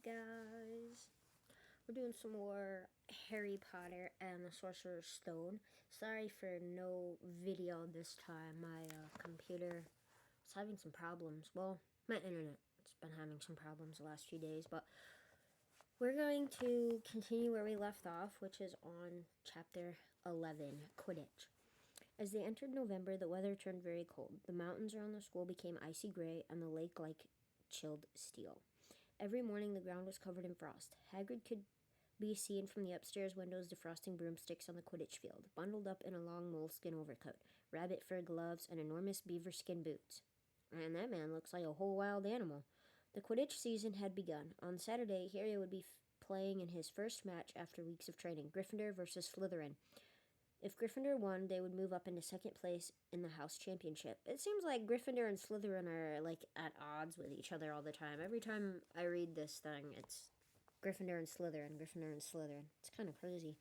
guys? We're doing some more Harry Potter and the Sorcerer's Stone. Sorry for no video this time. My computer was having some problems. Well, my internet has been having some problems the last few days, but we're going to continue where we left off, which is on chapter 11, Quidditch. As they entered November, the weather turned very cold. The mountains around the school became icy gray, and the lake like chilled steel. Every morning the ground was covered in frost. Hagrid could be seen from the upstairs windows defrosting broomsticks on the Quidditch field, bundled up in a long moleskin overcoat, rabbit fur gloves, and enormous beaver skin boots. And that man looks like a whole wild animal. The Quidditch season had begun. On Saturday, Harry would be playing in his first match after weeks of training, Gryffindor versus Slytherin. If Gryffindor won, they would move up into second place in the house championship. It seems like Gryffindor and Slytherin are like at odds with each other all the time. Every time I read this thing, it's Gryffindor and Slytherin, Gryffindor and Slytherin. It's kind of crazy.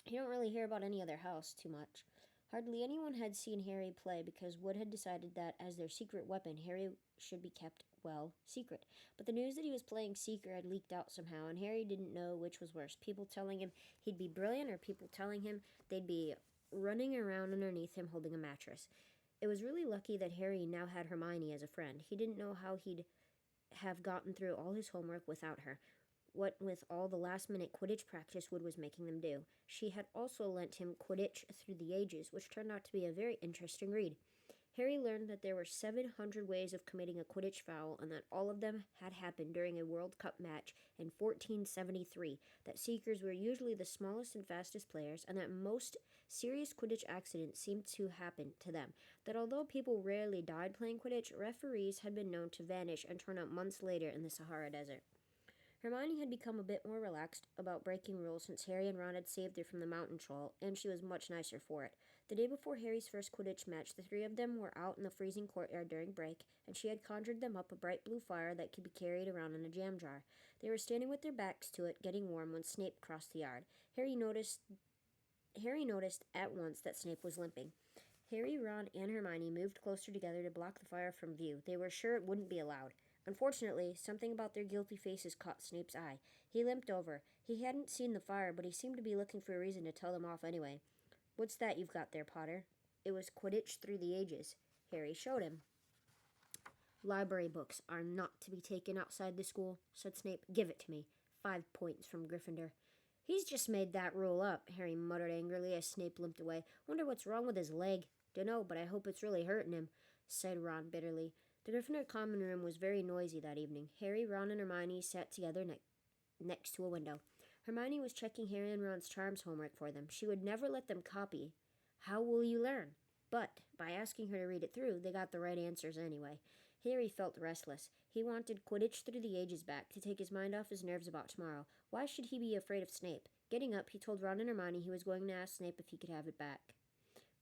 You don't really hear about any other house too much. Hardly anyone had seen Harry play because Wood had decided that as their secret weapon, Harry should be kept, well, secret. But the news that he was playing Seeker had leaked out somehow, and Harry didn't know which was worse. People telling him he'd be brilliant, or people telling him they'd be running around underneath him holding a mattress. It was really lucky that Harry now had Hermione as a friend. He didn't know how he'd have gotten through all his homework without her, what with all the last-minute Quidditch practice Wood was making them do. She had also lent him Quidditch Through the Ages, which turned out to be a very interesting read. Harry learned that there were 700 ways of committing a Quidditch foul, and that all of them had happened during a World Cup match in 1473, that Seekers were usually the smallest and fastest players, and that most serious Quidditch accidents seemed to happen to them, that although people rarely died playing Quidditch, referees had been known to vanish and turn up months later in the Sahara Desert. Hermione had become a bit more relaxed about breaking rules since Harry and Ron had saved her from the mountain troll, and she was much nicer for it. The day before Harry's first Quidditch match, the three of them were out in the freezing courtyard during break, and she had conjured them up a bright blue fire that could be carried around in a jam jar. They were standing with their backs to it, getting warm, when Snape crossed the yard. Harry noticed at once that Snape was limping. Harry, Ron, and Hermione moved closer together to block the fire from view. They were sure it wouldn't be allowed. Unfortunately, something about their guilty faces caught Snape's eye. He limped over. He hadn't seen the fire, but he seemed to be looking for a reason to tell them off anyway. "What's that you've got there, Potter?" It was Quidditch Through the Ages. Harry showed him. "Library books are not to be taken outside the school," said Snape. "Give it to me. 5 points from Gryffindor." "He's just made that rule up," Harry muttered angrily as Snape limped away. "Wonder what's wrong with his leg." "Dunno, but I hope it's really hurting him," said Ron bitterly. The Gryffindor common room was very noisy that evening. Harry, Ron, and Hermione sat together next to a window. Hermione was checking Harry and Ron's charms homework for them. She would never let them copy. How will you learn? But by asking her to read it through, they got the right answers anyway. Harry felt restless. He wanted Quidditch Through the Ages back, to take his mind off his nerves about tomorrow. Why should he be afraid of Snape? Getting up, he told Ron and Hermione he was going to ask Snape if he could have it back.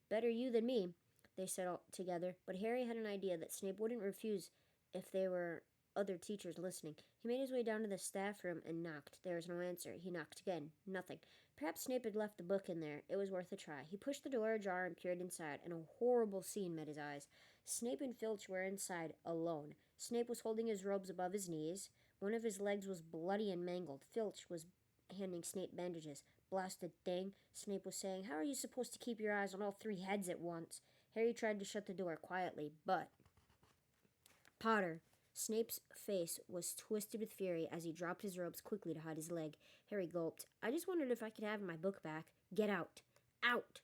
"Better you than me," they said all together, but Harry had an idea that Snape wouldn't refuse if there were other teachers listening. He made his way down to the staff room and knocked. There was no answer. He knocked again. Nothing. Perhaps Snape had left the book in there. It was worth a try. He pushed the door ajar and peered inside, and a horrible scene met his eyes. Snape and Filch were inside, alone. Snape was holding his robes above his knees. One of his legs was bloody and mangled. Filch was handing Snape bandages. "Blasted thing," Snape was saying. "How are you supposed to keep your eyes on all 3 heads at once?" Harry tried to shut the door quietly, but... "Potter!" Snape's face was twisted with fury as he dropped his robes quickly to hide his leg. Harry gulped. "I just wondered if I could have my book back." "Get out!" "Out!"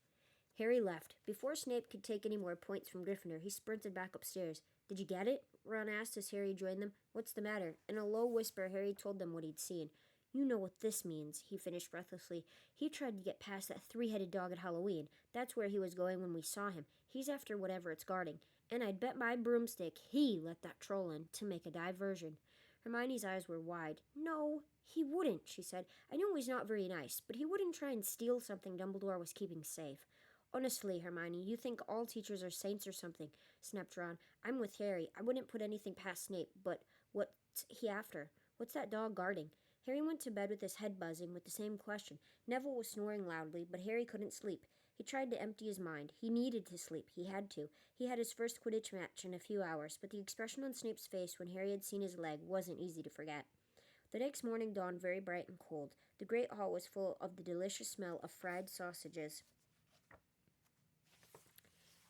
Harry left. Before Snape could take any more points from Gryffindor, he sprinted back upstairs. "Did you get it?" Ron asked as Harry joined them. "What's the matter?" In a low whisper, Harry told them what he'd seen. "You know what this means," he finished breathlessly. "He tried to get past that 3-headed dog at Halloween. That's where he was going when we saw him. He's after whatever it's guarding. And I'd bet my broomstick he let that troll in to make a diversion." Hermione's eyes were wide. "No, he wouldn't," she said. "I know he's not very nice, but he wouldn't try and steal something Dumbledore was keeping safe." "Honestly, Hermione, you think all teachers are saints or something," snapped Ron. "I'm with Harry. I wouldn't put anything past Snape, but what's he after? What's that dog guarding?" Harry went to bed with his head buzzing with the same question. Neville was snoring loudly, but Harry couldn't sleep. He tried to empty his mind. He needed to sleep. He had to. He had his first Quidditch match in a few hours, but the expression on Snape's face when Harry had seen his leg wasn't easy to forget. The next morning dawned very bright and cold. The great hall was full of the delicious smell of fried sausages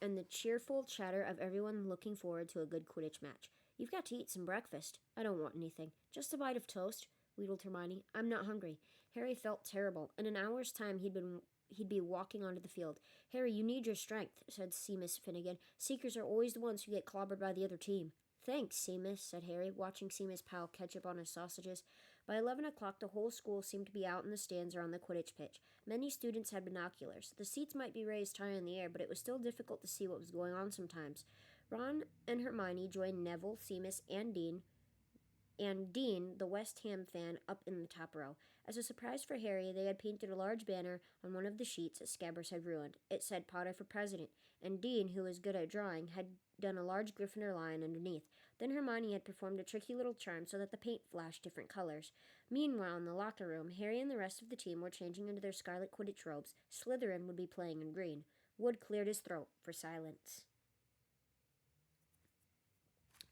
and the cheerful chatter of everyone looking forward to a good Quidditch match. "You've got to eat some breakfast." "I don't want anything. Just a bite of toast," wheedled Hermione. "I'm not hungry." Harry felt terrible. In an hour's time, he'd be walking onto the field. "Harry, you need your strength," said Seamus Finnegan. "Seekers are always the ones who get clobbered by the other team." "Thanks, Seamus," said Harry, watching Seamus pile ketchup on his sausages. By 11 o'clock, the whole school seemed to be out in the stands around the Quidditch pitch. Many students had binoculars. The seats might be raised high in the air, but it was still difficult to see what was going on sometimes. Ron and Hermione joined Neville, Seamus, and Dean, the West Ham fan, up in the top row. As a surprise for Harry, they had painted a large banner on one of the sheets that Scabbers had ruined. It said Potter for President, and Dean, who was good at drawing, had done a large Gryffindor lion underneath. Then Hermione had performed a tricky little charm so that the paint flashed different colors. Meanwhile, in the locker room, Harry and the rest of the team were changing into their scarlet Quidditch robes. Slytherin would be playing in green. Wood cleared his throat for silence.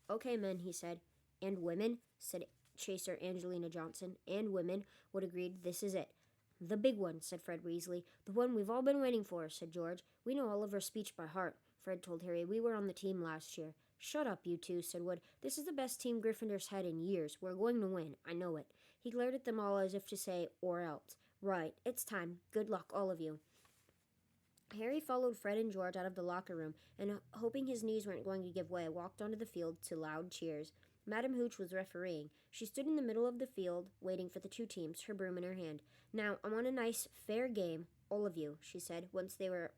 "Okay, men," he said. "And women," said Chaser Angelina Johnson. "And women," Wood agreed. "This is it." "The big one," said Fred Weasley. "The one we've all been waiting for," said George. "We know Oliver's speech by heart," Fred told Harry. "We were on the team last year." "Shut up, you two," said Wood. "This is the best team Gryffindor's had in years. We're going to win. I know it." He glared at them all as if to say, "Or else." "Right. It's time. Good luck, all of you." Harry followed Fred and George out of the locker room, and hoping his knees weren't going to give way, walked onto the field to loud cheers. Madam Hooch was refereeing. She stood in the middle of the field, waiting for the two teams, her broom in her hand. "Now, I want a nice, fair game, all of you," she said, once they were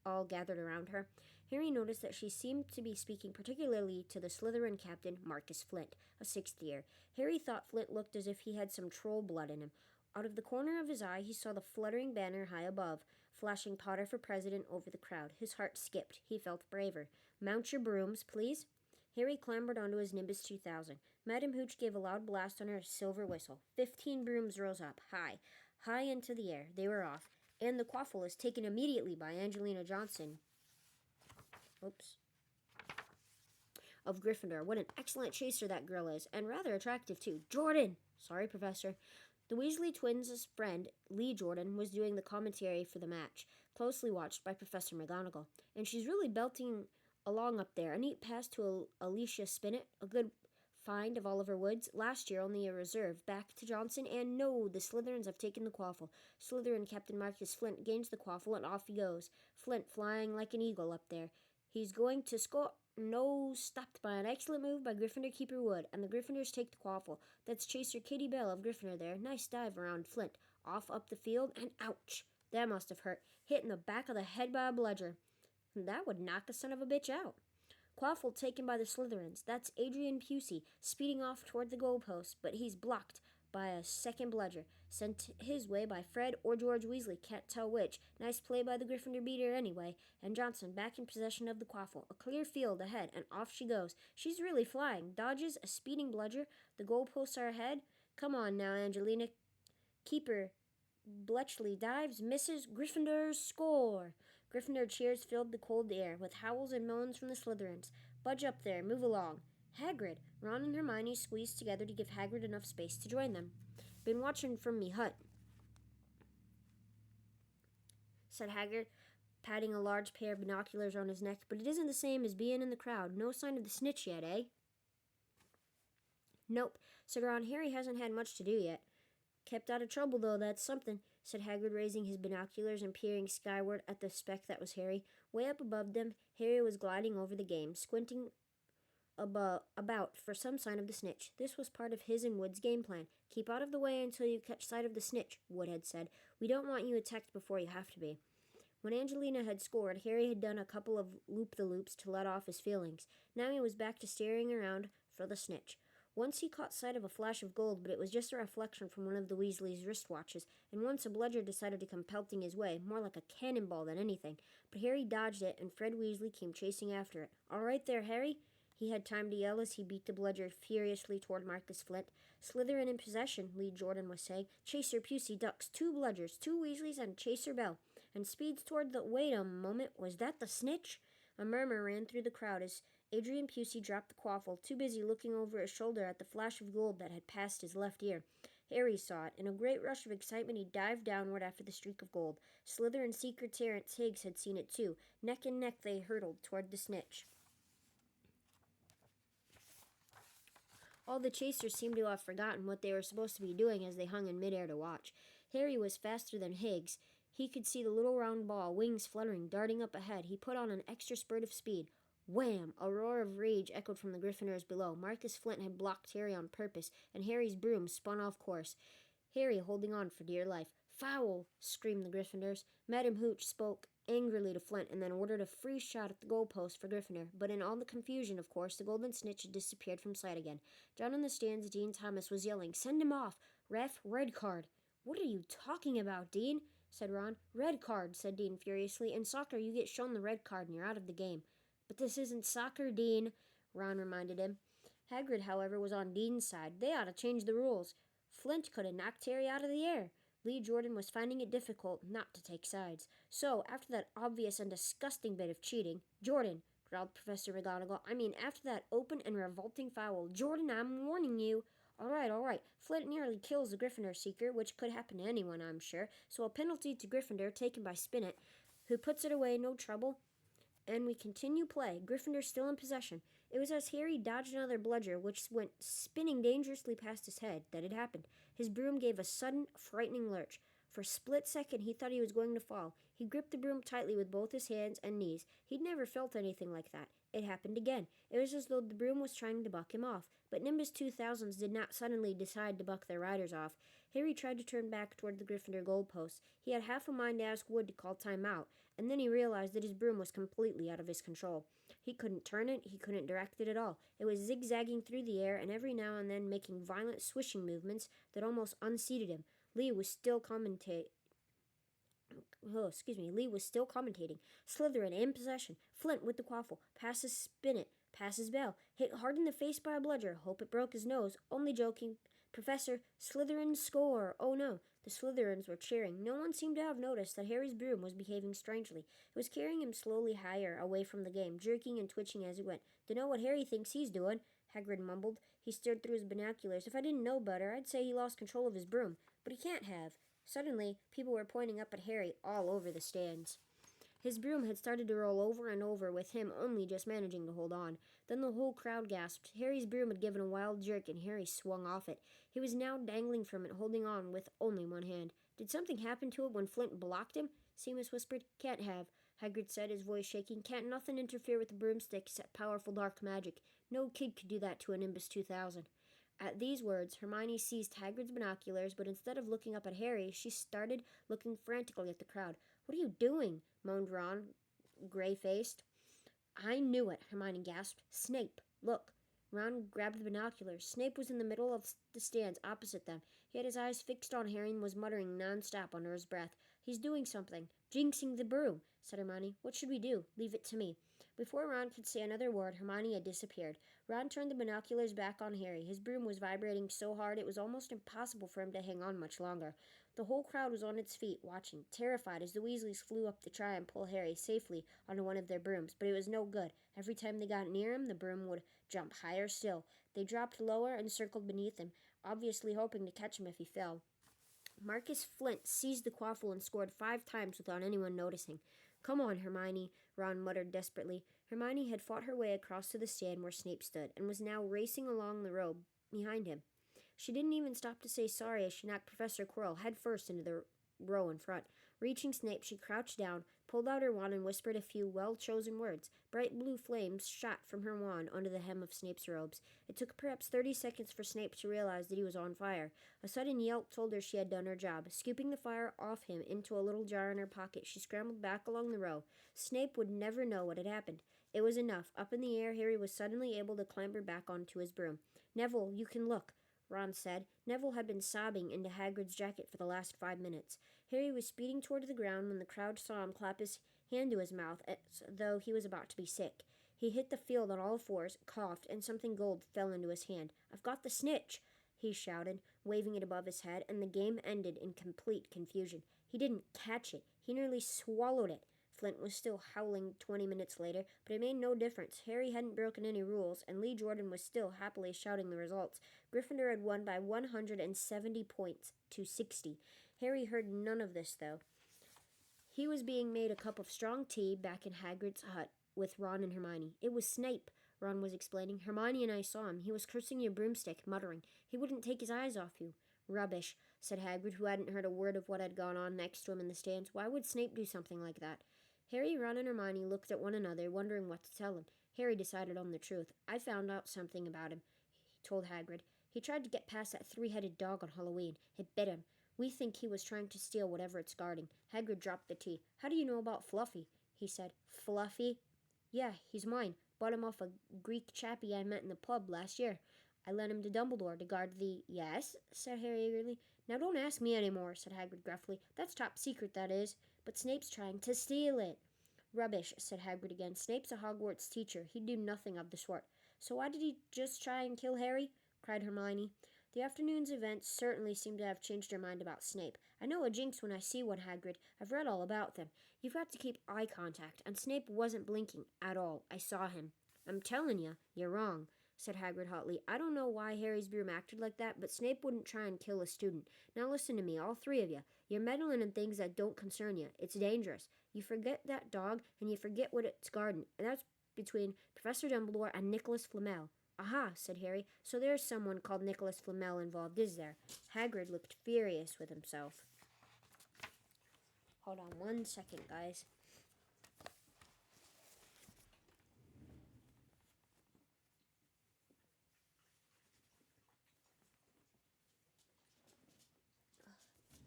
all gathered around her. Harry noticed that she seemed to be speaking particularly to the Slytherin captain, Marcus Flint, a sixth year. Harry thought Flint looked as if he had some troll blood in him. Out of the corner of his eye, he saw the fluttering banner high above, flashing Potter for President over the crowd. His heart skipped. He felt braver. "Mount your brooms, please." Harry clambered onto his Nimbus 2000. Madam Hooch gave a loud blast on her silver whistle. 15 brooms rose up, high into the air. They were off, and the quaffle was taken immediately by Angelina Johnson of Gryffindor. What an excellent chaser that girl is, and rather attractive, too. "Jordan!" "Sorry, Professor." The Weasley twins' friend, Lee Jordan, was doing the commentary for the match, closely watched by Professor McGonagall. "And she's really belting along up there. A neat pass to Alicia Spinnet, a good find of Oliver Woods. Last year, only a reserve. Back to Johnson, and no, the Slytherins have taken the quaffle. Slytherin Captain Marcus Flint gains the quaffle, and off he goes. Flint flying like an eagle up there. He's going to score. No, stopped by an excellent move by Gryffindor keeper Wood, and the Gryffindors take the quaffle. That's Chaser Kitty Bell of Gryffindor there. Nice dive around Flint. Off up the field, and ouch! That must have hurt. Hit in the back of the head by a bludger. That would knock the son of a bitch out. Quaffle taken by the Slytherins. That's Adrian Pusey, speeding off toward the goalpost, but he's blocked by a second bludger, sent his way by Fred or George Weasley, can't tell which. Nice play by the Gryffindor beater anyway, and Johnson back in possession of the quaffle. A clear field ahead, and off she goes. She's really flying. Dodges a speeding bludger. The goalposts are ahead. Come on now, Angelina. Keeper Bletchley dives, misses. Gryffindors score. Gryffindor cheers filled the cold air, with howls and moans from the Slytherins. "Budge up there, move along." "Hagrid." Ron and Hermione squeezed together to give Hagrid enough space to join them. "Been watching from me hut," said Hagrid, patting a large pair of binoculars on his neck, "but it isn't the same as being in the crowd. No sign of the snitch yet, eh?" "Nope," said Ron. "Harry hasn't had much to do yet." "Kept out of trouble, though, that's something," said Hagrid, raising his binoculars and peering skyward at the speck that was Harry. Way up above them, Harry was gliding over the game, squinting about for some sign of the snitch. This was part of his and Wood's game plan. "Keep out of the way until you catch sight of the snitch," Wood had said. "We don't want you attacked before you have to be." When Angelina had scored, Harry had done a couple of loop-the-loops to let off his feelings. Now he was back to staring around for the snitch. Once he caught sight of a flash of gold, but it was just a reflection from one of the Weasleys' wristwatches, and once a bludger decided to come pelting his way, more like a cannonball than anything. But Harry dodged it, and Fred Weasley came chasing after it. "All right there, Harry," he had time to yell as he beat the bludger furiously toward Marcus Flint. "Slytherin in possession," Lee Jordan was saying. "Chaser Pusey ducks 2 bludgers, 2 Weasleys, and Chaser Bell, and speeds toward the— Wait a moment, was that the snitch?" A murmur ran through the crowd as Adrian Pusey dropped the quaffle, too busy looking over his shoulder at the flash of gold that had passed his left ear. Harry saw it. In a great rush of excitement, he dived downward after the streak of gold. Slytherin seeker Terrence Higgs had seen it too. Neck and neck they hurtled toward the snitch. All the chasers seemed to have forgotten what they were supposed to be doing as they hung in midair to watch. Harry was faster than Higgs. He could see the little round ball, wings fluttering, darting up ahead. He put on an extra spurt of speed. Wham! A roar of rage echoed from the Gryffindors below. Marcus Flint had blocked Harry on purpose, and Harry's broom spun off course. Harry holding on for dear life. Foul! Screamed the Gryffindors. Madam Hooch spoke angrily to Flint and then ordered a free shot at the goalpost for Gryffindor. But in all the confusion, of course, the golden snitch had disappeared from sight again. Down in the stands, Dean Thomas was yelling, "Send him off! Ref, red card!" "What are you talking about, Dean?" said Ron. "Red card," said Dean furiously. "In soccer, you get shown the red card and you're out of the game." "But this isn't soccer, Dean," Ron reminded him. Hagrid, however, was on Dean's side. They ought to change the rules. Flint could have knocked Harry out of the air. Lee Jordan was finding it difficult not to take sides. So, after that obvious and disgusting bit of cheating, "Jordan," growled Professor McGonagall, after that open and revolting foul, "Jordan, I'm warning you." All right. Flint nearly kills the Gryffindor seeker, which could happen to anyone, I'm sure. So a penalty to Gryffindor taken by Spinnet, who puts it away, no trouble. And we continue play. Gryffindor still in possession. It was as Harry dodged another bludger, which went spinning dangerously past his head, that it happened. His broom gave a sudden, frightening lurch. For a split second, he thought he was going to fall. He gripped the broom tightly with both his hands and knees. He'd never felt anything like that. It happened again. It was as though the broom was trying to buck him off. But Nimbus 2000s did not suddenly decide to buck their riders off. Harry tried to turn back toward the Gryffindor goalposts. He had half a mind to ask Wood to call time out, and then he realized that his broom was completely out of his control. He couldn't turn it, he couldn't direct it at all. It was zigzagging through the air and every now and then making violent swishing movements that almost unseated him. Lee was still commentating. Slytherin in possession. Flint with the quaffle. Passes Spinnet. Passes Bell. Hit hard in the face by a bludger. Hope it broke his nose. Only joking. Professor, Slytherin score. Oh no. The Slytherins were cheering. No one seemed to have noticed that Harry's broom was behaving strangely. It was carrying him slowly higher away from the game, jerking and twitching as it went. "Dunno what Harry thinks he's doing," Hagrid mumbled. He stared through his binoculars. "If I didn't know better, I'd say he lost control of his broom. But he can't have." Suddenly, people were pointing up at Harry all over the stands. His broom had started to roll over and over, with him only just managing to hold on. Then the whole crowd gasped. Harry's broom had given a wild jerk, and Harry swung off it. He was now dangling from it, holding on with only one hand. "Did something happen to it when Flint blocked him?" Seamus whispered. "Can't have," Hagrid said, his voice shaking. "Can't nothing interfere with the broomstick except powerful dark magic. No kid could do that to a Nimbus 2000. At these words, Hermione seized Hagrid's binoculars, but instead of looking up at Harry, she started looking frantically at the crowd. "What are you doing?" moaned Ron, gray-faced. "I knew it," Hermione gasped. "Snape, look." Ron grabbed the binoculars. Snape was in the middle of the stands opposite them. He had his eyes fixed on Harry and was muttering non-stop under his breath. "He's doing something. Jinxing the broom," said Hermione. "What should we do?" "Leave it to me." Before Ron could say another word, Hermione had disappeared. Ron turned the binoculars back on Harry. His broom was vibrating so hard it was almost impossible for him to hang on much longer. The whole crowd was on its feet, watching, terrified, as the Weasleys flew up to try and pull Harry safely onto one of their brooms. But it was no good. Every time they got near him, the broom would jump higher still. They dropped lower and circled beneath him, obviously hoping to catch him if he fell. Marcus Flint seized the quaffle and scored 5 times without anyone noticing. "Come on, Hermione," Ron muttered desperately. Hermione had fought her way across to the stand where Snape stood, and was now racing along the row behind him. She didn't even stop to say sorry as she knocked Professor Quirrell headfirst into the row in front. Reaching Snape, she crouched down, pulled out her wand, and whispered a few well-chosen words. Bright blue flames shot from her wand onto the hem of Snape's robes. It took perhaps 30 seconds for Snape to realize that he was on fire. A sudden yelp told her she had done her job. Scooping the fire off him into a little jar in her pocket, she scrambled back along the row. Snape would never know what had happened. It was enough. Up in the air, Harry was suddenly able to clamber back onto his broom. "Neville, you can look," Ron said. Neville had been sobbing into Hagrid's jacket for the last 5 minutes. Harry was speeding toward the ground when the crowd saw him clap his hand to his mouth as though he was about to be sick. He hit the field on all fours, coughed, and something gold fell into his hand. "I've got the snitch," he shouted, waving it above his head, and the game ended in complete confusion. He didn't catch it. He nearly swallowed it. Flint was still howling 20 minutes later, but it made no difference. Harry hadn't broken any rules, and Lee Jordan was still happily shouting the results. Gryffindor had won by 170 points to 60. Harry heard none of this, though. He was being made a cup of strong tea back in Hagrid's hut with Ron and Hermione. "It was Snape," Ron was explaining. "Hermione and I saw him. He was cursing your broomstick, muttering. He wouldn't take his eyes off you." "Rubbish," said Hagrid, who hadn't heard a word of what had gone on next to him in the stands. "Why would Snape do something like that?" Harry, Ron, and Hermione looked at one another, wondering what to tell him. Harry decided on the truth. "I found out something about him," he told Hagrid. "He tried to get past that three-headed dog on Halloween. It bit him. We think he was trying to steal whatever it's guarding." Hagrid dropped the tea. "How do you know about Fluffy?" he said. "Fluffy?" "Yeah, he's mine. Bought him off a Greek chappie I met in the pub last year. I lent him to Dumbledore to guard the—" "Yes?" said Harry eagerly. "Now don't ask me any more," said Hagrid gruffly. "That's top secret, that is. But Snape's trying to steal it." "Rubbish," said Hagrid again. "Snape's a Hogwarts teacher. He'd do nothing of the sort." "So why did he just try and kill Harry?" cried Hermione. The afternoon's events certainly seemed to have changed her mind about Snape. "I know a jinx when I see one, Hagrid. I've read all about them. You've got to keep eye contact, and Snape wasn't blinking at all. I saw him." "I'm telling you, you're wrong," said Hagrid hotly. "I don't know why Harry's broom acted like that, but Snape wouldn't try and kill a student. Now listen to me, all three of you. You're meddling in things that don't concern you. It's dangerous. You forget that dog, and you forget what it's guarding, and that's between Professor Dumbledore and Nicholas Flamel." "Aha," said Harry. "So there's someone called Nicholas Flamel involved, is there?" Hagrid looked furious with himself. Hold on 1 second, guys.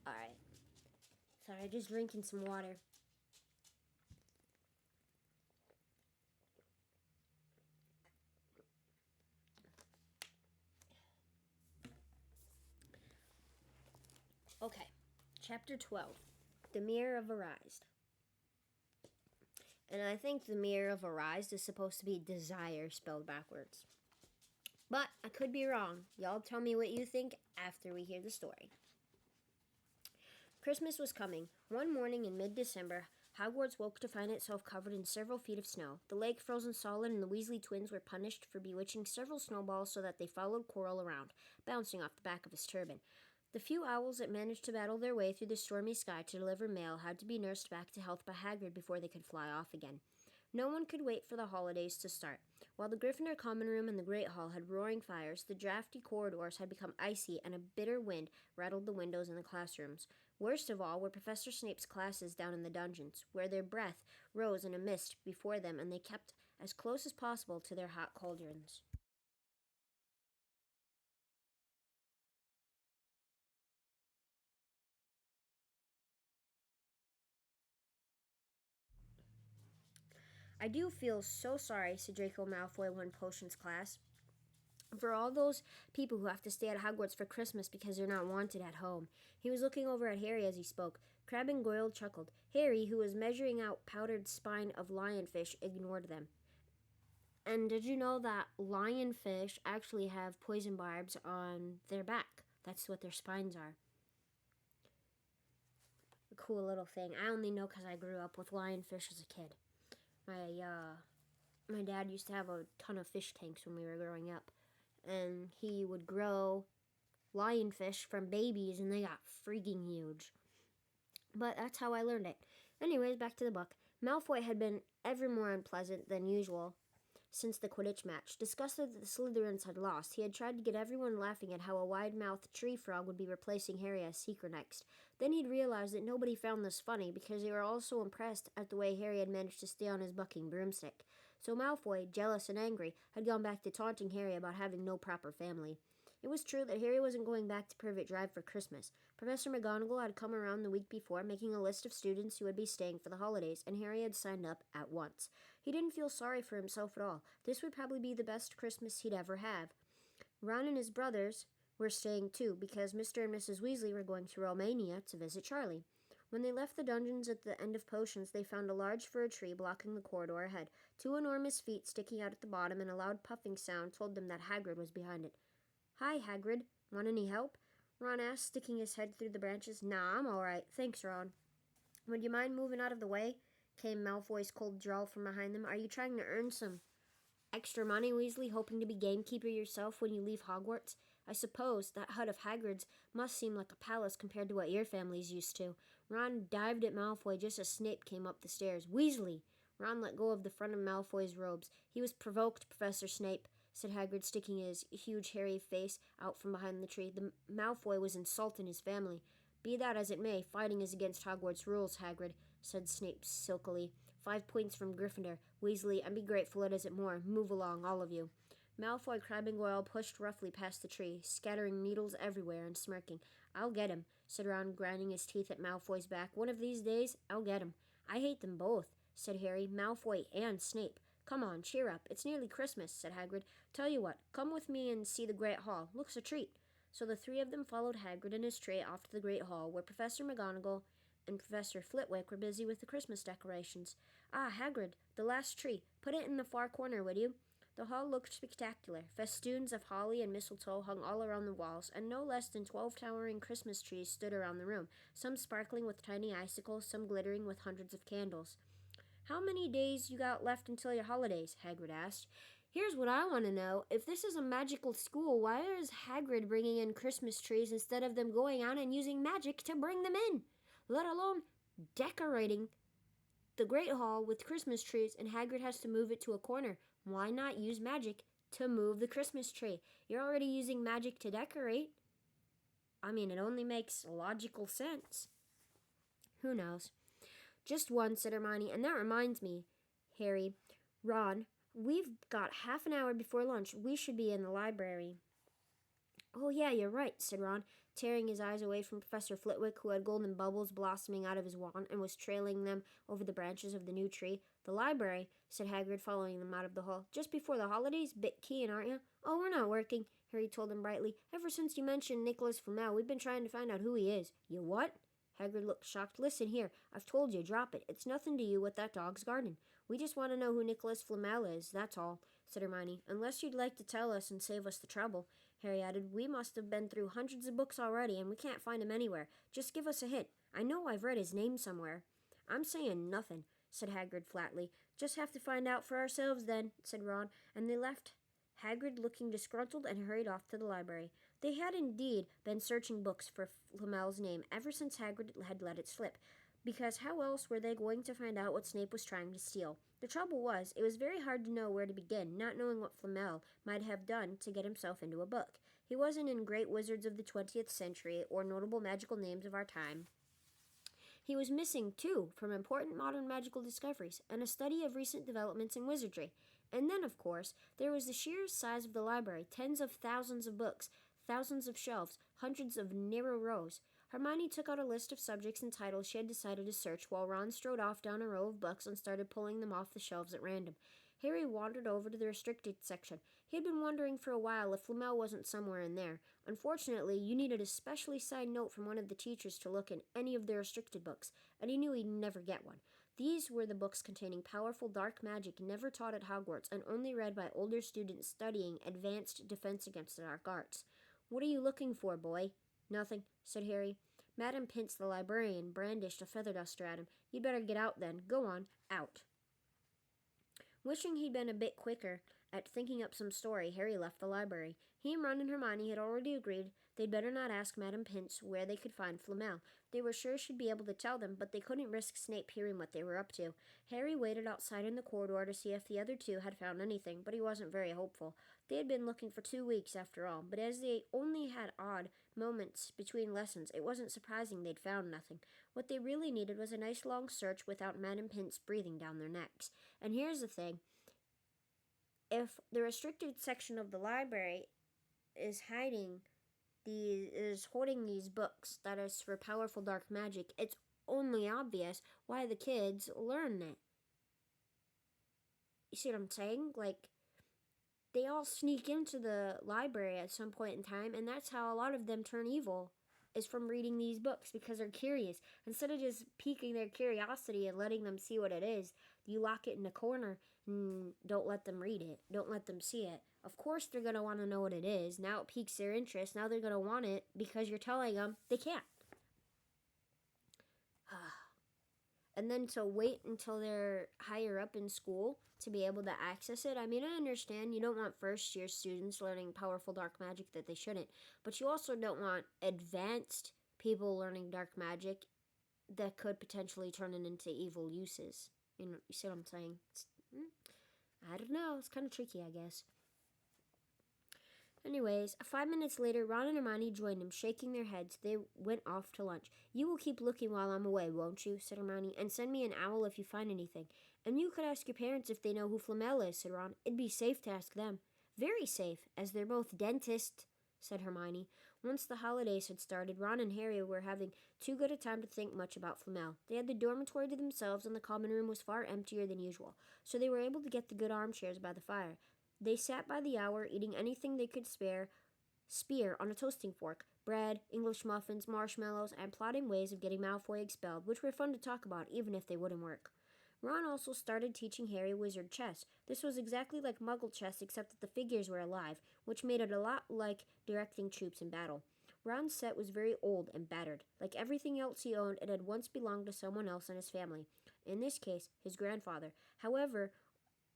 Alright. Sorry, just drinking some water. Okay, Chapter 12, The Mirror of Arised. And I think the Mirror of Arised is supposed to be desire spelled backwards. But I could be wrong. Y'all tell me what you think after we hear the story. Christmas was coming. One morning in mid-December, Hogwarts woke to find itself covered in several feet of snow. The lake frozen solid, and the Weasley twins were punished for bewitching several snowballs so that they followed Quirrell around, bouncing off the back of his turban. The few owls that managed to battle their way through the stormy sky to deliver mail had to be nursed back to health by Hagrid before they could fly off again. No one could wait for the holidays to start. While the Gryffindor common room and the Great Hall had roaring fires, the drafty corridors had become icy, and a bitter wind rattled the windows in the classrooms. Worst of all were Professor Snape's classes down in the dungeons, where their breath rose in a mist before them, and they kept as close as possible to their hot cauldrons. "I do feel so sorry," said Draco Malfoy one potions class, "for all those people who have to stay at Hogwarts for Christmas because they're not wanted at home." He was looking over at Harry as he spoke. Crabbe and Goyle chuckled. Harry, who was measuring out powdered spine of lionfish, ignored them. "And did you know that lionfish actually have poison barbs on their back? That's what their spines are." A cool little thing. I only know because I grew up with lionfish as a kid. My dad used to have a ton of fish tanks when we were growing up, and he would grow lionfish from babies, and they got freaking huge. But that's how I learned it. Anyways, back to the book. Malfoy had been ever more unpleasant than usual since the Quidditch match. Disgusted that the Slytherins had lost, he had tried to get everyone laughing at how a wide-mouthed tree frog would be replacing Harry as Seeker next. Then he'd realized that nobody found this funny because they were all so impressed at the way Harry had managed to stay on his bucking broomstick. So Malfoy, jealous and angry, had gone back to taunting Harry about having no proper family. It was true that Harry wasn't going back to Privet Drive for Christmas. Professor McGonagall had come around the week before, making a list of students who would be staying for the holidays, and Harry had signed up at once. He didn't feel sorry for himself at all. This would probably be the best Christmas he'd ever have. Ron and his brothers were staying too, because Mr. and Mrs. Weasley were going to Romania to visit Charlie. When they left the dungeons at the end of potions, they found a large fir tree blocking the corridor ahead. Two enormous feet sticking out at the bottom, and a loud puffing sound told them that Hagrid was behind it. "Hi, Hagrid. Want any help?" Ron asked, sticking his head through the branches. "Nah, I'm all right. Thanks, Ron." "Would you mind moving out of the way?" came Malfoy's cold drawl from behind them. "Are you trying to earn some extra money, Weasley, hoping to be gamekeeper yourself when you leave Hogwarts? I suppose that hut of Hagrid's must seem like a palace compared to what your family's used to." Ron dived at Malfoy just as Snape came up the stairs. "Weasley!" Ron let go of the front of Malfoy's robes. "He was provoked, Professor Snape," said Hagrid, sticking his huge hairy face out from behind the tree. "The Malfoy was insulting his family." "Be that as it may, fighting is against Hogwarts rules, Hagrid," said Snape silkily. 5 points from Gryffindor. Weasley, and be grateful it isn't more. Move along, all of you." Malfoy, Crabbe, and Goyle pushed roughly past the tree, scattering needles everywhere and smirking. "I'll get him," said Ron, grinding his teeth at Malfoy's back. "One of these days, I'll get him." "I hate them both," said Harry, "Malfoy and Snape." "Come on, cheer up. It's nearly Christmas," said Hagrid. "Tell you what, come with me and see the Great Hall. Looks a treat." So the three of them followed Hagrid and his tray off to the Great Hall, where Professor McGonagall and Professor Flitwick were busy with the Christmas decorations. "Ah, Hagrid, the last tree. Put it in the far corner, would you?" The hall looked spectacular. Festoons of holly and mistletoe hung all around the walls, and no less than 12 towering Christmas trees stood around the room, some sparkling with tiny icicles, some glittering with hundreds of candles. "How many days you got left until your holidays?" Hagrid asked. "Here's what I want to know. If this is a magical school, why is Hagrid bringing in Christmas trees instead of them going out and using magic to bring them in? Let alone decorating the Great Hall with Christmas trees, and Hagrid has to move it to a corner. Why not use magic to move the Christmas tree? You're already using magic to decorate. I mean, it only makes logical sense." "Who knows?" "Just one," said Hermione, "and that reminds me, Harry. Ron, we've got half an hour before lunch. We should be in the library." "Oh, yeah, you're right," said Ron, tearing his eyes away from Professor Flitwick, who had golden bubbles blossoming out of his wand and was trailing them over the branches of the new tree. "The library," said Hagrid, following them out of the hall. "Just before the holidays? Bit keen, aren't you?" "Oh, we're not working," Harry told him brightly. "Ever since you mentioned Nicholas Flamel, we've been trying to find out who he is." "You what?" Hagrid looked shocked. "Listen here. I've told you. Drop it. It's nothing to you with that dog's garden. We just want to know who Nicholas Flamel is, that's all," said Hermione. "Unless you'd like to tell us and save us the trouble," Harry added. "We must have been through hundreds of books already, and we can't find him anywhere. Just give us a hint. I know I've read his name somewhere." "I'm saying nothing," said Hagrid flatly. "Just have to find out for ourselves then," said Ron, and they left Hagrid looking disgruntled and hurried off to the library. They had indeed been searching books for Flamel's name ever since Hagrid had let it slip, because how else were they going to find out what Snape was trying to steal? The trouble was, it was very hard to know where to begin, not knowing what Flamel might have done to get himself into a book. He wasn't in great wizards of the 20th century or notable magical names of our time. He was missing, too, from important modern magical discoveries and a study of recent developments in wizardry. And then, of course, there was the sheer size of the library, tens of thousands of books, thousands of shelves, hundreds of narrow rows. Hermione took out a list of subjects and titles she had decided to search, while Ron strode off down a row of books and started pulling them off the shelves at random. Harry wandered over to the restricted section. He had been wondering for a while if Flamel wasn't somewhere in there. Unfortunately, you needed a specially signed note from one of the teachers to look in any of the restricted books, and he knew he'd never get one. These were the books containing powerful dark magic never taught at Hogwarts and only read by older students studying advanced defense against the dark arts. "What are you looking for, boy?" "Nothing," said Harry. Madame Pince, the librarian, brandished a feather duster at him. "You'd better get out then. Go on, out." Wishing he'd been a bit quicker at thinking up some story, Harry left the library. He and Ron and Hermione had already agreed they'd better not ask Madame Pince where they could find Flamel. They were sure she'd be able to tell them, but they couldn't risk Snape hearing what they were up to. Harry waited outside in the corridor to see if the other two had found anything, but he wasn't very hopeful. They had been looking for 2 weeks after all, but as they only had odd moments between lessons, it wasn't surprising they'd found nothing. What they really needed was a nice long search without Madame Pince breathing down their necks. And here's the thing. If the restricted section of the library is holding these books that is for powerful dark magic, it's only obvious why the kids learn it. You see what I'm saying? Like, they all sneak into the library at some point in time, and that's how a lot of them turn evil, is from reading these books, because they're curious. Instead of just piquing their curiosity and letting them see what it is, you lock it in a corner and don't let them read it. Don't let them see it. Of course they're going to want to know what it is. Now it piques their interest. Now they're going to want it because you're telling them they can't. and then to wait until they're higher up in school to be able to access it. I mean, I understand you don't want first year students learning powerful dark magic that they shouldn't, but you also don't want advanced people learning dark magic that could potentially turn it into evil uses. You see what I'm saying? I don't know. It's kind of tricky, I guess. Anyways, 5 minutes later, Ron and Hermione joined him, shaking their heads. They went off to lunch. "You will keep looking while I'm away, won't you?" said Hermione, "and send me an owl if you find anything. And you could ask your parents if they know who Flamel is," said Ron. "It'd be safe to ask them." "Very safe, as they're both dentists," said Hermione. Once the holidays had started, Ron and Harry were having too good a time to think much about Flamel. They had the dormitory to themselves, and the common room was far emptier than usual, so they were able to get the good armchairs by the fire. They sat by the hour, eating anything they could spear on a toasting fork, bread, English muffins, marshmallows, and plotting ways of getting Malfoy expelled, which were fun to talk about, even if they wouldn't work. Ron also started teaching Harry wizard chess. This was exactly like Muggle chess, except that the figures were alive, which made it a lot like directing troops in battle. Ron's set was very old and battered. Like everything else he owned, it had once belonged to someone else in his family. In this case, his grandfather. However,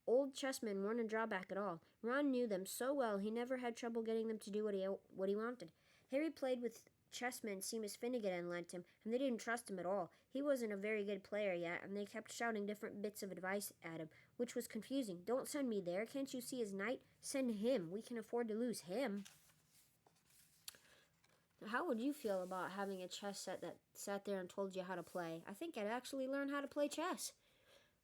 old chessmen weren't a drawback at all. Ron knew them so well he never had trouble getting them to do what he wanted. Harry played with chessmen Seamus Finnegan and lent him, and they didn't trust him at all. He wasn't a very good player yet, and they kept shouting different bits of advice at him, which was confusing. "Don't send me there. Can't you see his knight? Send him. We can afford to lose him." How would you feel about having a chess set that sat there and told you how to play? I think I'd actually learn how to play chess.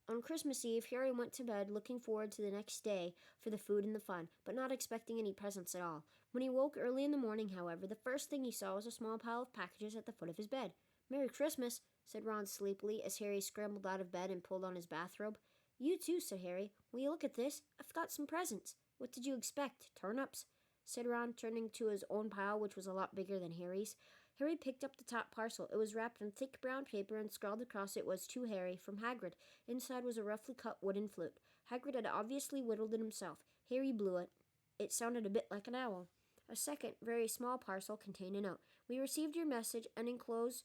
On Christmas Eve, Harry went to bed looking forward to the next day for the food and the fun, but not expecting any presents at all. When he woke early in the morning, however, the first thing he saw was a small pile of packages at the foot of his bed. "Merry Christmas," said Ron sleepily as Harry scrambled out of bed and pulled on his bathrobe. "You too," said Harry. "Will you look at this? I've got some presents." "What did you expect? Turnips?" said Ron, turning to his own pile, which was a lot bigger than Harry's. Harry picked up the top parcel. It was wrapped in thick brown paper, and scrawled across it was, "To Harry, from Hagrid." Inside was a roughly cut wooden flute. Hagrid had obviously whittled it himself. Harry blew it. It sounded a bit like an owl. A second, very small parcel contained a note. "We received your message and enclose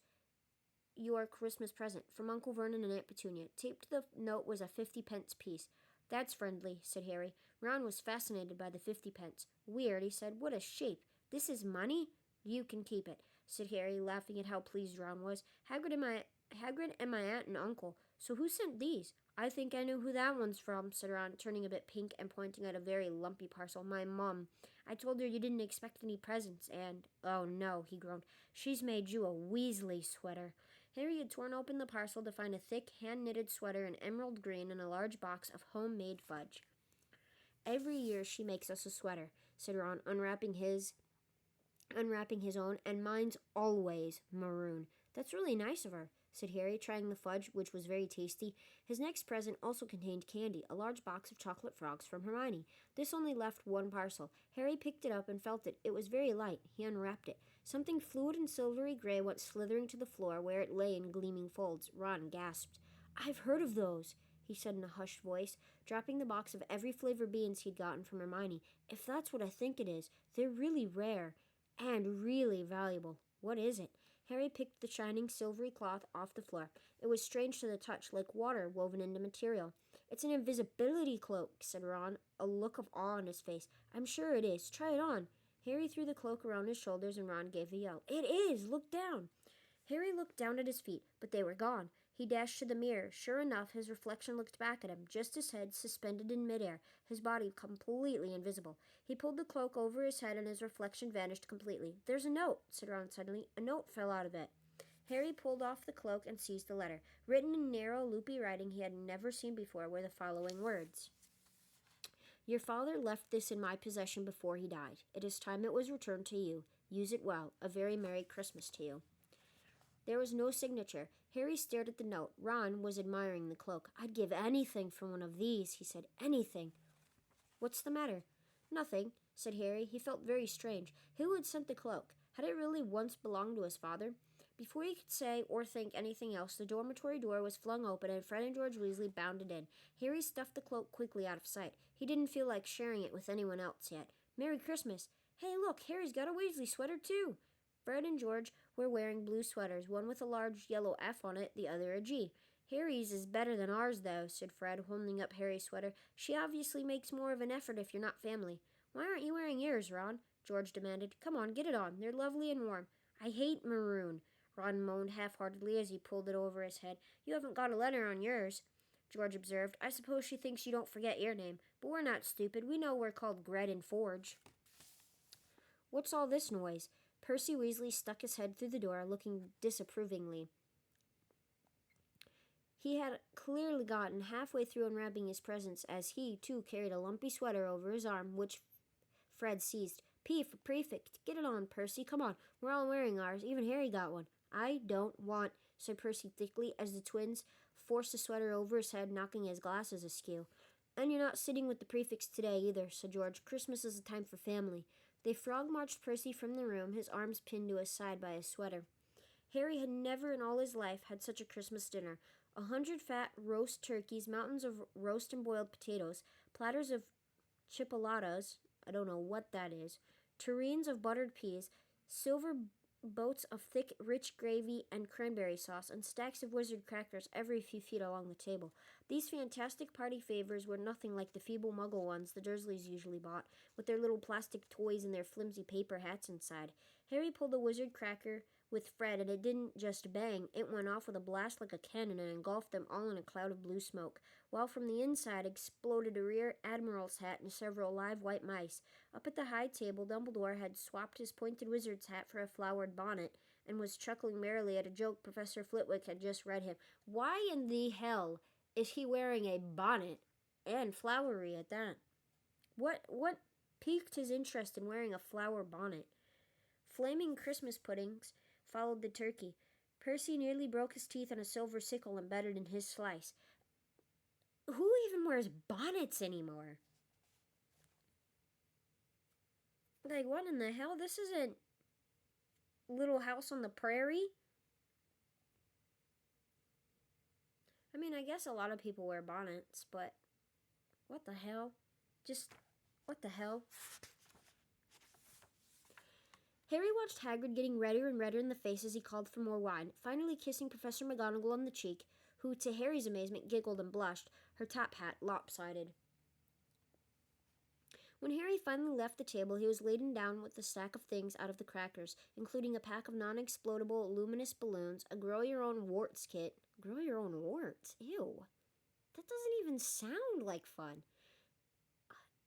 your Christmas present from Uncle Vernon and Aunt Petunia." Taped to the note was a 50-pence piece. "That's friendly," said Harry. Ron was fascinated by the 50-pence. "Weird," he said. "What a shape. This is money?" "You can keep it," said Harry, laughing at how pleased Ron was. Hagrid and my aunt and uncle. So who sent these?" "I think I know who that one's from," said Ron, turning a bit pink and pointing at a very lumpy parcel. "My mom. I told her you didn't expect any presents, and—" "Oh, no," he groaned. "She's made you a Weasley sweater." Harry had torn open the parcel to find a thick, hand-knitted sweater in emerald green and a large box of homemade fudge. "Every year she makes us a sweater," said Ron, unwrapping his own, "and mine's always maroon." "That's really nice of her," said Harry, trying the fudge, which was very tasty. His next present also contained candy, a large box of chocolate frogs from Hermione. This only left one parcel. Harry picked it up and felt it. It was very light. He unwrapped it. Something fluid and silvery gray went slithering to the floor, where it lay in gleaming folds. Ron gasped. "I've heard of those," he said in a hushed voice, dropping the box of every flavor beans he'd gotten from Hermione. "If that's what I think it is, they're really rare. And really valuable." "What is it?" Harry picked the shining silvery cloth off the floor. It was strange to the touch, like water woven into material. "It's an invisibility cloak," said Ron, a look of awe on his face. "I'm sure it is. Try it on." Harry threw the cloak around his shoulders, and Ron gave a yell. "It is! Look down!" Harry looked down at his feet, but they were gone. He dashed to the mirror. Sure enough, his reflection looked back at him, just his head suspended in midair, his body completely invisible. He pulled the cloak over his head, and his reflection vanished completely. "There's a note," said Ron suddenly. A note fell out of it. Harry pulled off the cloak and seized the letter. Written in narrow, loopy writing he had never seen before were the following words. "Your father left this in my possession before he died. It is time it was returned to you. Use it well. A very Merry Christmas to you." There was no signature. Harry stared at the note. Ron was admiring the cloak. "I'd give anything for one of these," he said. "Anything." "What's the matter?" "Nothing," said Harry. He felt very strange. Who had sent the cloak? Had it really once belonged to his father? Before he could say or think anything else, the dormitory door was flung open, and Fred and George Weasley bounded in. Harry stuffed the cloak quickly out of sight. He didn't feel like sharing it with anyone else yet. "Merry Christmas." "Hey, look, Harry's got a Weasley sweater, too." Fred and George were wearing blue sweaters, one with a large yellow F on it, the other a G. "Harry's is better than ours, though," said Fred, holding up Harry's sweater. "She obviously makes more of an effort if you're not family." "Why aren't you wearing yours, Ron?" George demanded. "Come on, get it on. They're lovely and warm." "I hate maroon," Ron moaned half-heartedly as he pulled it over his head. "You haven't got a letter on yours," George observed. "I suppose she thinks you don't forget your name. But we're not stupid. We know we're called Gred and Forge." "What's all this noise?" Percy Weasley stuck his head through the door, looking disapprovingly. He had clearly gotten halfway through unwrapping his presents as he, too, carried a lumpy sweater over his arm, which Fred seized. "P for prefect. Get it on, Percy. Come on. We're all wearing ours. Even Harry got one." "I don't want," said Percy thickly as the twins forced the sweater over his head, knocking his glasses askew. "And you're not sitting with the prefects today either," said George. "Christmas is a time for family." They frog-marched Percy from the room, his arms pinned to his side by his sweater. Harry had never in all his life had such a Christmas dinner. 100 fat roast turkeys, mountains of roast and boiled potatoes, platters of chipolatas, I don't know what that is, tureens of buttered peas, silver boats of thick, rich gravy and cranberry sauce, and stacks of wizard crackers every few feet along the table. These fantastic party favors were nothing like the feeble muggle ones the Dursleys usually bought, with their little plastic toys and their flimsy paper hats inside. Harry pulled a wizard cracker with Fred, and it didn't just bang. It went off with a blast like a cannon and engulfed them all in a cloud of blue smoke, while from the inside exploded a rear admiral's hat and several live white mice. Up at the high table, Dumbledore had swapped his pointed wizard's hat for a flowered bonnet and was chuckling merrily at a joke Professor Flitwick had just read him. Why in the hell is he wearing a bonnet, and flowery at that? What piqued his interest in wearing a flower bonnet? Flaming Christmas puddings followed the turkey. Percy nearly broke his teeth on a silver sickle embedded in his slice. Who even wears bonnets anymore? Like, what in the hell? This isn't Little House on the Prairie? I mean, I guess a lot of people wear bonnets, but what the hell? What the hell? Harry watched Hagrid getting redder and redder in the face as he called for more wine, finally kissing Professor McGonagall on the cheek, who, to Harry's amazement, giggled and blushed, her top hat lopsided. When Harry finally left the table, he was laden down with a stack of things out of the crackers, including a pack of non-explodable luminous balloons, a grow-your-own warts kit. Grow your own warts? Ew. That doesn't even sound like fun.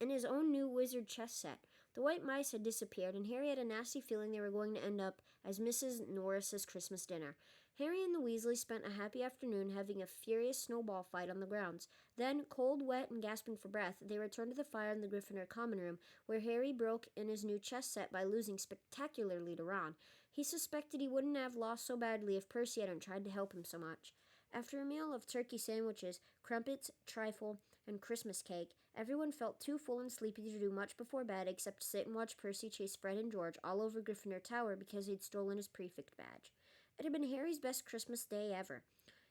And his own new wizard chess set. The white mice had disappeared, and Harry had a nasty feeling they were going to end up as Mrs. Norris's Christmas dinner. Harry and the Weasleys spent a happy afternoon having a furious snowball fight on the grounds. Then, cold, wet, and gasping for breath, they returned to the fire in the Gryffindor common room, where Harry broke in his new chess set by losing spectacularly to Ron. He suspected he wouldn't have lost so badly if Percy hadn't tried to help him so much. After a meal of turkey sandwiches, crumpets, trifle, and Christmas cake, everyone felt too full and sleepy to do much before bed except sit and watch Percy chase Fred and George all over Gryffindor Tower because he'd stolen his prefect badge. It had been Harry's best Christmas day ever.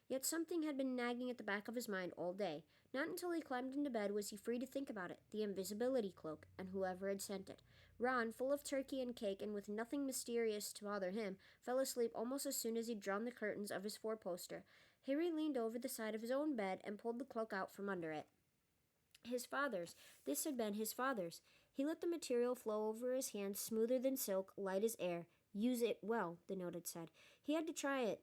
Yet something had been nagging at the back of his mind all day. Not until he climbed into bed was he free to think about it, the invisibility cloak, and whoever had sent it. Ron, full of turkey and cake and with nothing mysterious to bother him, fell asleep almost as soon as he'd drawn the curtains of his four-poster. Harry leaned over the side of his own bed and pulled the cloak out from under it. His father's. This had been his father's. He let the material flow over his hands, smoother than silk, light as air. Use it well, the note had said. He had to try it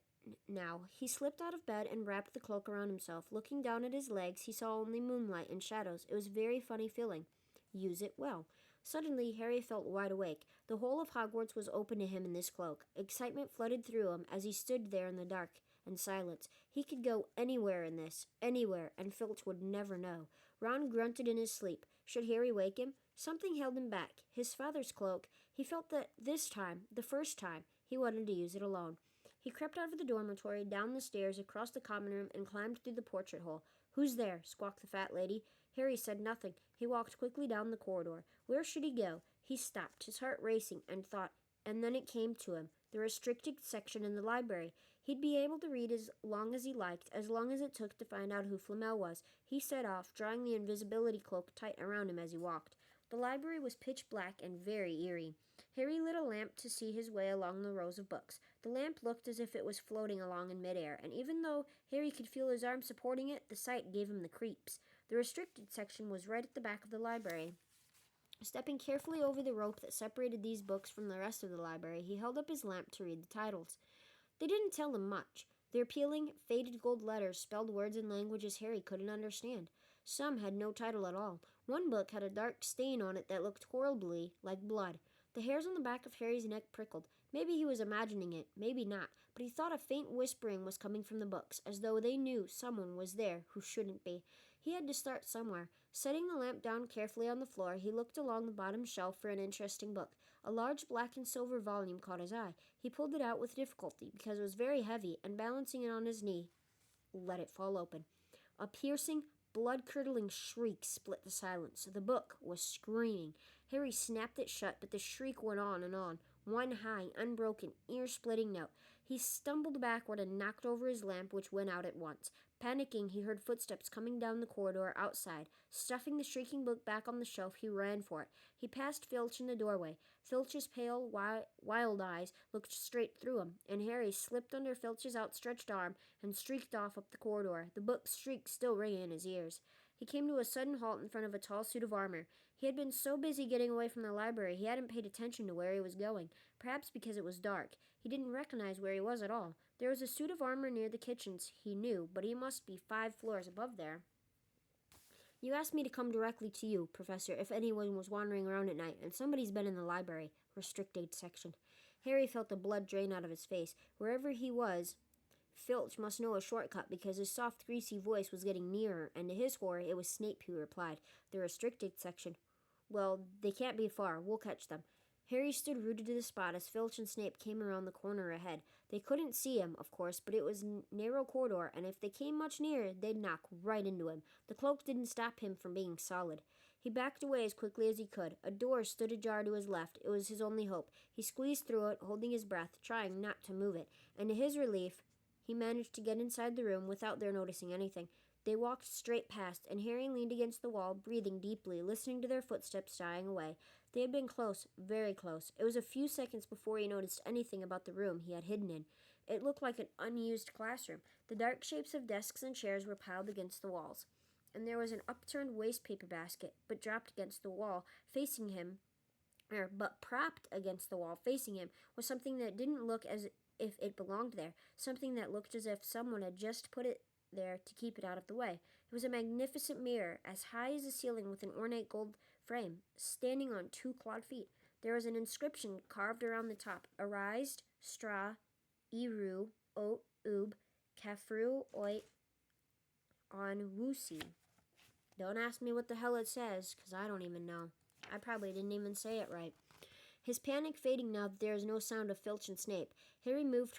now. He slipped out of bed and wrapped the cloak around himself. Looking down at his legs, he saw only moonlight and shadows. It was a very funny feeling. Use it well. Suddenly, Harry felt wide awake. The whole of Hogwarts was open to him in this cloak. Excitement flooded through him as he stood there in the dark and silence. He could go anywhere in this, anywhere, and Filch would never know. Ron grunted in his sleep. Should Harry wake him? Something held him back. His father's cloak. He felt that this time, the first time, he wanted to use it alone. He crept out of the dormitory, down the stairs, across the common room, and climbed through the portrait hole. "Who's there?" squawked the fat lady. Harry said nothing. He walked quickly down the corridor. Where should he go? He stopped, his heart racing, and thought, and then it came to him. The restricted section in the library. He'd be able to read as long as he liked, as long as it took to find out who Flamel was. He set off, drawing the invisibility cloak tight around him as he walked. The library was pitch black and very eerie. Harry lit a lamp to see his way along the rows of books. The lamp looked as if it was floating along in midair, and even though Harry could feel his arm supporting it, the sight gave him the creeps. The restricted section was right at the back of the library. Stepping carefully over the rope that separated these books from the rest of the library, he held up his lamp to read the titles. They didn't tell him much. Their peeling, faded gold letters spelled words in languages Harry couldn't understand. Some had no title at all. One book had a dark stain on it that looked horribly like blood. The hairs on the back of Harry's neck prickled. Maybe he was imagining it, maybe not, but he thought a faint whispering was coming from the books, as though they knew someone was there who shouldn't be. He had to start somewhere. Setting the lamp down carefully on the floor, he looked along the bottom shelf for an interesting book. A large black and silver volume caught his eye. He pulled it out with difficulty because it was very heavy, and balancing it on his knee, let it fall open. A piercing, blood-curdling shriek split the silence. The book was screaming. Harry snapped it shut, but the shriek went on, one high, unbroken, ear-splitting note. He stumbled backward and knocked over his lamp, which went out at once. Panicking, he heard footsteps coming down the corridor outside. Stuffing the shrieking book back on the shelf, he ran for it. He passed Filch in the doorway. Filch's pale, wild eyes looked straight through him, and Harry slipped under Filch's outstretched arm and streaked off up the corridor, the book's shriek still ringing in his ears. He came to a sudden halt in front of a tall suit of armor. He had been so busy getting away from the library he hadn't paid attention to where he was going, perhaps because it was dark. He didn't recognize where he was at all. There was a suit of armor near the kitchens, he knew, but he must be 5 floors above there. You asked me to come directly to you, Professor, if anyone was wandering around at night, and somebody's been in the library, restricted section. Harry felt the blood drain out of his face. Wherever he was, Filch must know a shortcut because his soft, greasy voice was getting nearer, and to his horror, it was Snape who replied. The restricted section. Well, they can't be far. We'll catch them. Harry stood rooted to the spot as Filch and Snape came around the corner ahead. They couldn't see him, of course, but it was a narrow corridor, and if they came much nearer, they'd knock right into him. The cloak didn't stop him from being solid. He backed away as quickly as he could. A door stood ajar to his left. It was his only hope. He squeezed through it, holding his breath, trying not to move it, and to his relief, he managed to get inside the room without their noticing anything. They walked straight past, and Harry leaned against the wall, breathing deeply, listening to their footsteps dying away. They had been close, very close. It was a few seconds before he noticed anything about the room he had hidden in. It looked like an unused classroom. The dark shapes of desks and chairs were piled against the walls, and there was an upturned waste paper basket, but dropped against the wall, facing him, but propped against the wall, facing him, was something that didn't look as if it belonged there, something that looked as if someone had just put it there to keep it out of the way. It was a magnificent mirror, as high as the ceiling with an ornate gold frame, standing on 2 clawed feet. There was an inscription carved around the top. Arised, stra, eru, oat, ub, kafru, oit, on woosie. Don't ask me what the hell it says, because I don't even know. I probably didn't even say it right. His panic fading now that there was no sound of Filch and Snape, Harry moved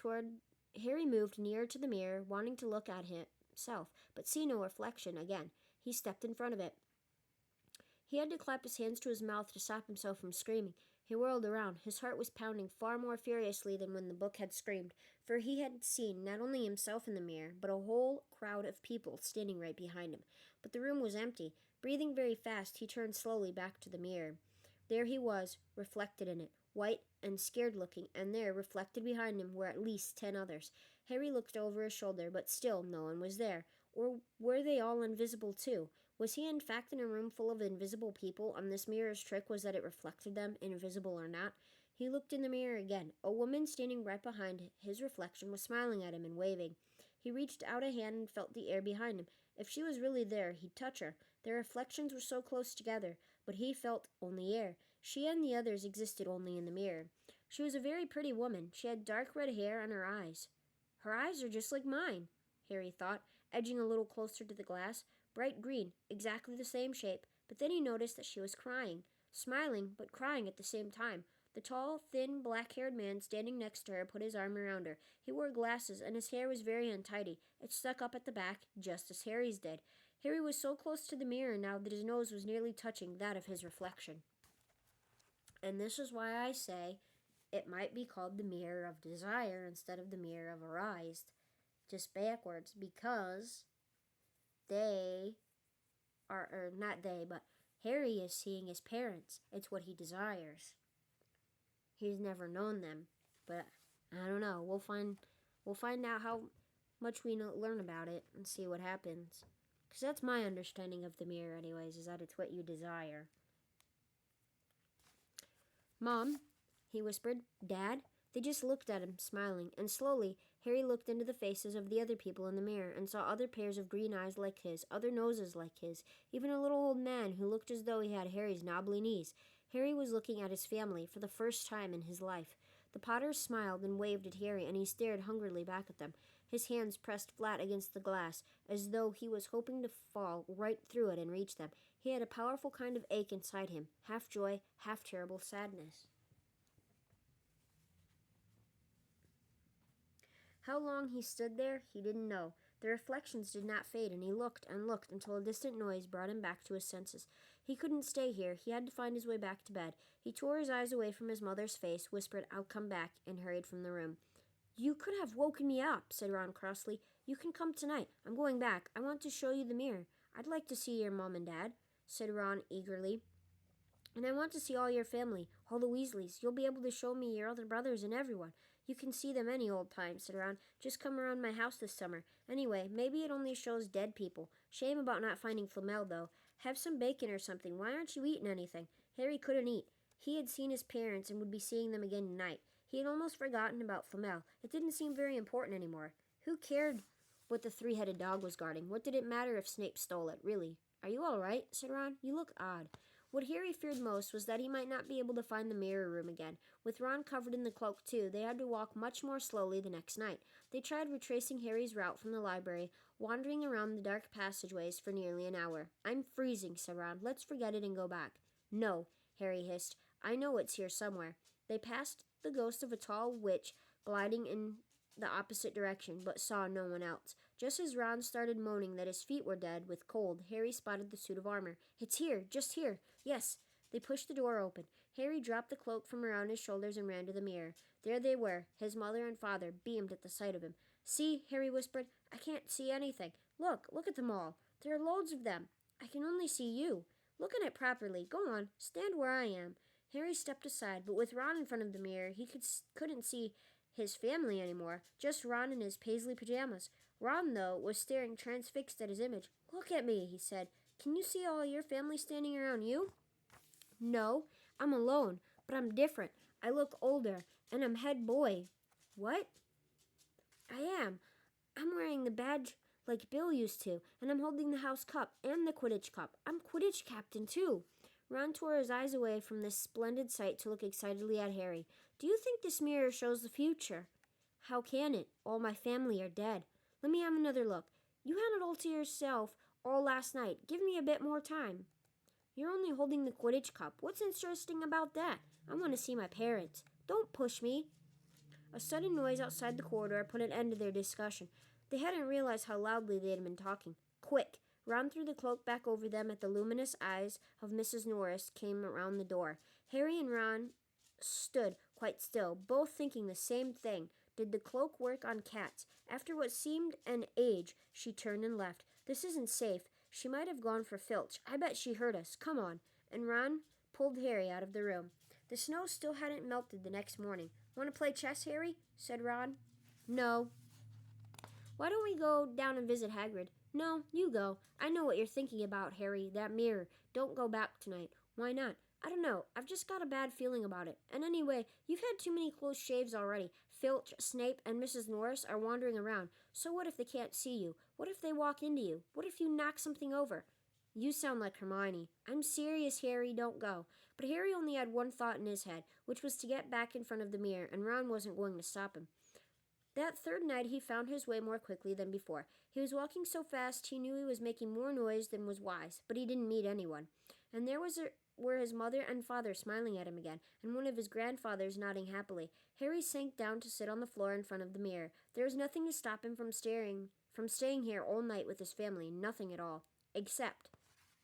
nearer to the mirror, wanting to look at himself, but see no reflection again. He stepped in front of it. He had to clap his hands to his mouth to stop himself from screaming. He whirled around. His heart was pounding far more furiously than when the book had screamed, for he had seen not only himself in the mirror, but a whole crowd of people standing right behind him. But the room was empty. Breathing very fast, he turned slowly back to the mirror. There he was, reflected in it, white and scared-looking, and there, reflected behind him, were at least 10 others. Harry looked over his shoulder, but still no one was there. Or were they all invisible too? Was he in fact in a room full of invisible people, and this mirror's trick was that it reflected them, invisible or not? He looked in the mirror again. A woman standing right behind his reflection was smiling at him and waving. He reached out a hand and felt the air behind him. If she was really there, he'd touch her. Their reflections were so close together, but he felt only air. She and the others existed only in the mirror. She was a very pretty woman. She had dark red hair and her eyes. Her eyes are just like mine, Harry thought, edging a little closer to the glass. Bright green, exactly the same shape, but then he noticed that she was crying, smiling but crying at the same time. The tall, thin, black-haired man standing next to her put his arm around her. He wore glasses, and his hair was very untidy. It stuck up at the back, just as Harry's did. Harry was so close to the mirror now that his nose was nearly touching that of his reflection. And this is why I say it might be called the Mirror of Desire instead of the Mirror of Arised, just backwards, because they are, or not they, but Harry is seeing his parents. It's what he desires. He's never known them, but I don't know. We'll find out how much we learn about it and see what happens. Because that's my understanding of the mirror anyways, is that it's what you desire. Mom, he whispered. Dad? They just looked at him, smiling, and slowly Harry looked into the faces of the other people in the mirror and saw other pairs of green eyes like his, other noses like his, even a little old man who looked as though he had Harry's knobbly knees. Harry was looking at his family for the first time in his life. The Potters smiled and waved at Harry, and he stared hungrily back at them, his hands pressed flat against the glass, as though he was hoping to fall right through it and reach them. He had a powerful kind of ache inside him, half joy, half terrible sadness. How long he stood there, he didn't know. The reflections did not fade, and he looked and looked until a distant noise brought him back to his senses. He couldn't stay here. He had to find his way back to bed. He tore his eyes away from his mother's face, whispered, I'll come back, and hurried from the room. You could have woken me up, said Ron crossly. You can come tonight. I'm going back. I want to show you the mirror. I'd like to see your mom and dad, said Ron eagerly. And I want to see all your family, all the Weasleys. You'll be able to show me your other brothers and everyone. You can see them any old time, said Ron. Just come around my house this summer. Anyway, maybe it only shows dead people. Shame about not finding Flamel, though. Have some bacon or something. Why aren't you eating anything? Harry couldn't eat. He had seen his parents and would be seeing them again tonight. He had almost forgotten about Flamel. It didn't seem very important anymore. Who cared what the three-headed dog was guarding? What did it matter if Snape stole it, really? Are you all right? Said Ron. You look odd. What Harry feared most was that he might not be able to find the mirror room again. With Ron covered in the cloak, too, they had to walk much more slowly the next night. They tried retracing Harry's route from the library, wandering around the dark passageways for nearly an hour. I'm freezing, said Ron. Let's forget it and go back. No, Harry hissed. I know it's here somewhere. They passed the ghost of a tall witch gliding in the opposite direction, but saw no one else. Just as Ron started moaning that his feet were dead with cold, Harry spotted the suit of armor. It's here, just here. Yes. They pushed the door open. Harry dropped the cloak from around his shoulders and ran to the mirror. There they were. His mother and father beamed at the sight of him. See, Harry whispered. I can't see anything. Look at them all. There are loads of them. I can only see you. Look at it properly. Go on, stand where I am. Harry stepped aside, but with Ron in front of the mirror, he couldn't see his family anymore, just Ron in his paisley pajamas. Ron, though, was staring transfixed at his image. Look at me, he said. Can you see all your family standing around you? No, I'm alone, but I'm different. I look older, and I'm head boy. What? I am. I'm wearing the badge like Bill used to, and I'm holding the house cup and the Quidditch cup. I'm Quidditch captain, too. Ron tore his eyes away from this splendid sight to look excitedly at Harry. Do you think this mirror shows the future? How can it? All my family are dead. Let me have another look. You had it all to yourself all last night. Give me a bit more time. You're only holding the Quidditch cup. What's interesting about that? I want to see my parents. Don't push me. A sudden noise outside the corridor put an end to their discussion. They hadn't realized how loudly they had been talking. Quick! Ron threw the cloak back over them at the luminous eyes of Mrs. Norris came around the door. Harry and Ron stood quite still, both thinking the same thing. Did the cloak work on cats? After what seemed an age, she turned and left. This isn't safe. She might have gone for Filch. I bet she heard us. Come on. And Ron pulled Harry out of the room. The snow still hadn't melted the next morning. Want to play chess, Harry? Said Ron. No. Why don't we go down and visit Hagrid? No, you go. I know what you're thinking about, Harry. That mirror. Don't go back tonight. Why not? I don't know. I've just got a bad feeling about it. And anyway, you've had too many close shaves already. Filch, Snape, and Mrs. Norris are wandering around. So what if they can't see you? What if they walk into you? What if you knock something over? You sound like Hermione. I'm serious, Harry. Don't go. But Harry only had one thought in his head, which was to get back in front of the mirror, and Ron wasn't going to stop him. That third night he found his way more quickly than before. He was walking so fast he knew he was making more noise than was wise, but he didn't meet anyone. And there were his mother and father smiling at him again, and one of his grandfathers nodding happily. Harry sank down to sit on the floor in front of the mirror. There was nothing to stop him from staying here all night with his family, nothing at all. Except,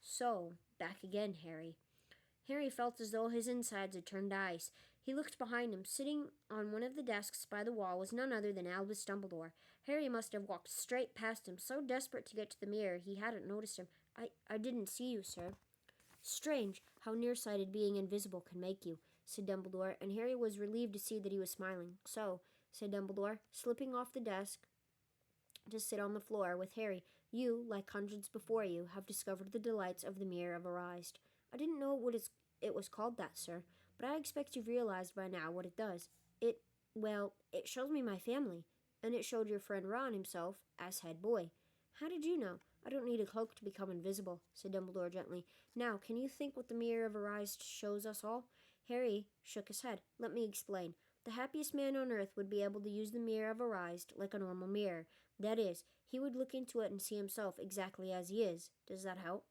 so, back again, Harry. Harry felt as though his insides had turned to ice. He looked behind him. Sitting on one of the desks by the wall was none other than Albus Dumbledore. Harry must have walked straight past him, so desperate to get to the mirror he hadn't noticed him. I didn't see you, sir. Strange how nearsighted being invisible can make you, said Dumbledore, and Harry was relieved to see that he was smiling. So, said Dumbledore, slipping off the desk to sit on the floor with Harry, you, like hundreds before you, have discovered the delights of the Mirror of Erised. I didn't know it was called that, sir, but I expect you've realized by now what it does. It shows me my family, and it showed your friend Ron himself as head boy. How did you know? I don't need a cloak to become invisible, said Dumbledore gently. Now, can you think what the Mirror of Erised shows us all? Harry shook his head. Let me explain. The happiest man on earth would be able to use the Mirror of Erised like a normal mirror. That is, he would look into it and see himself exactly as he is. Does that help?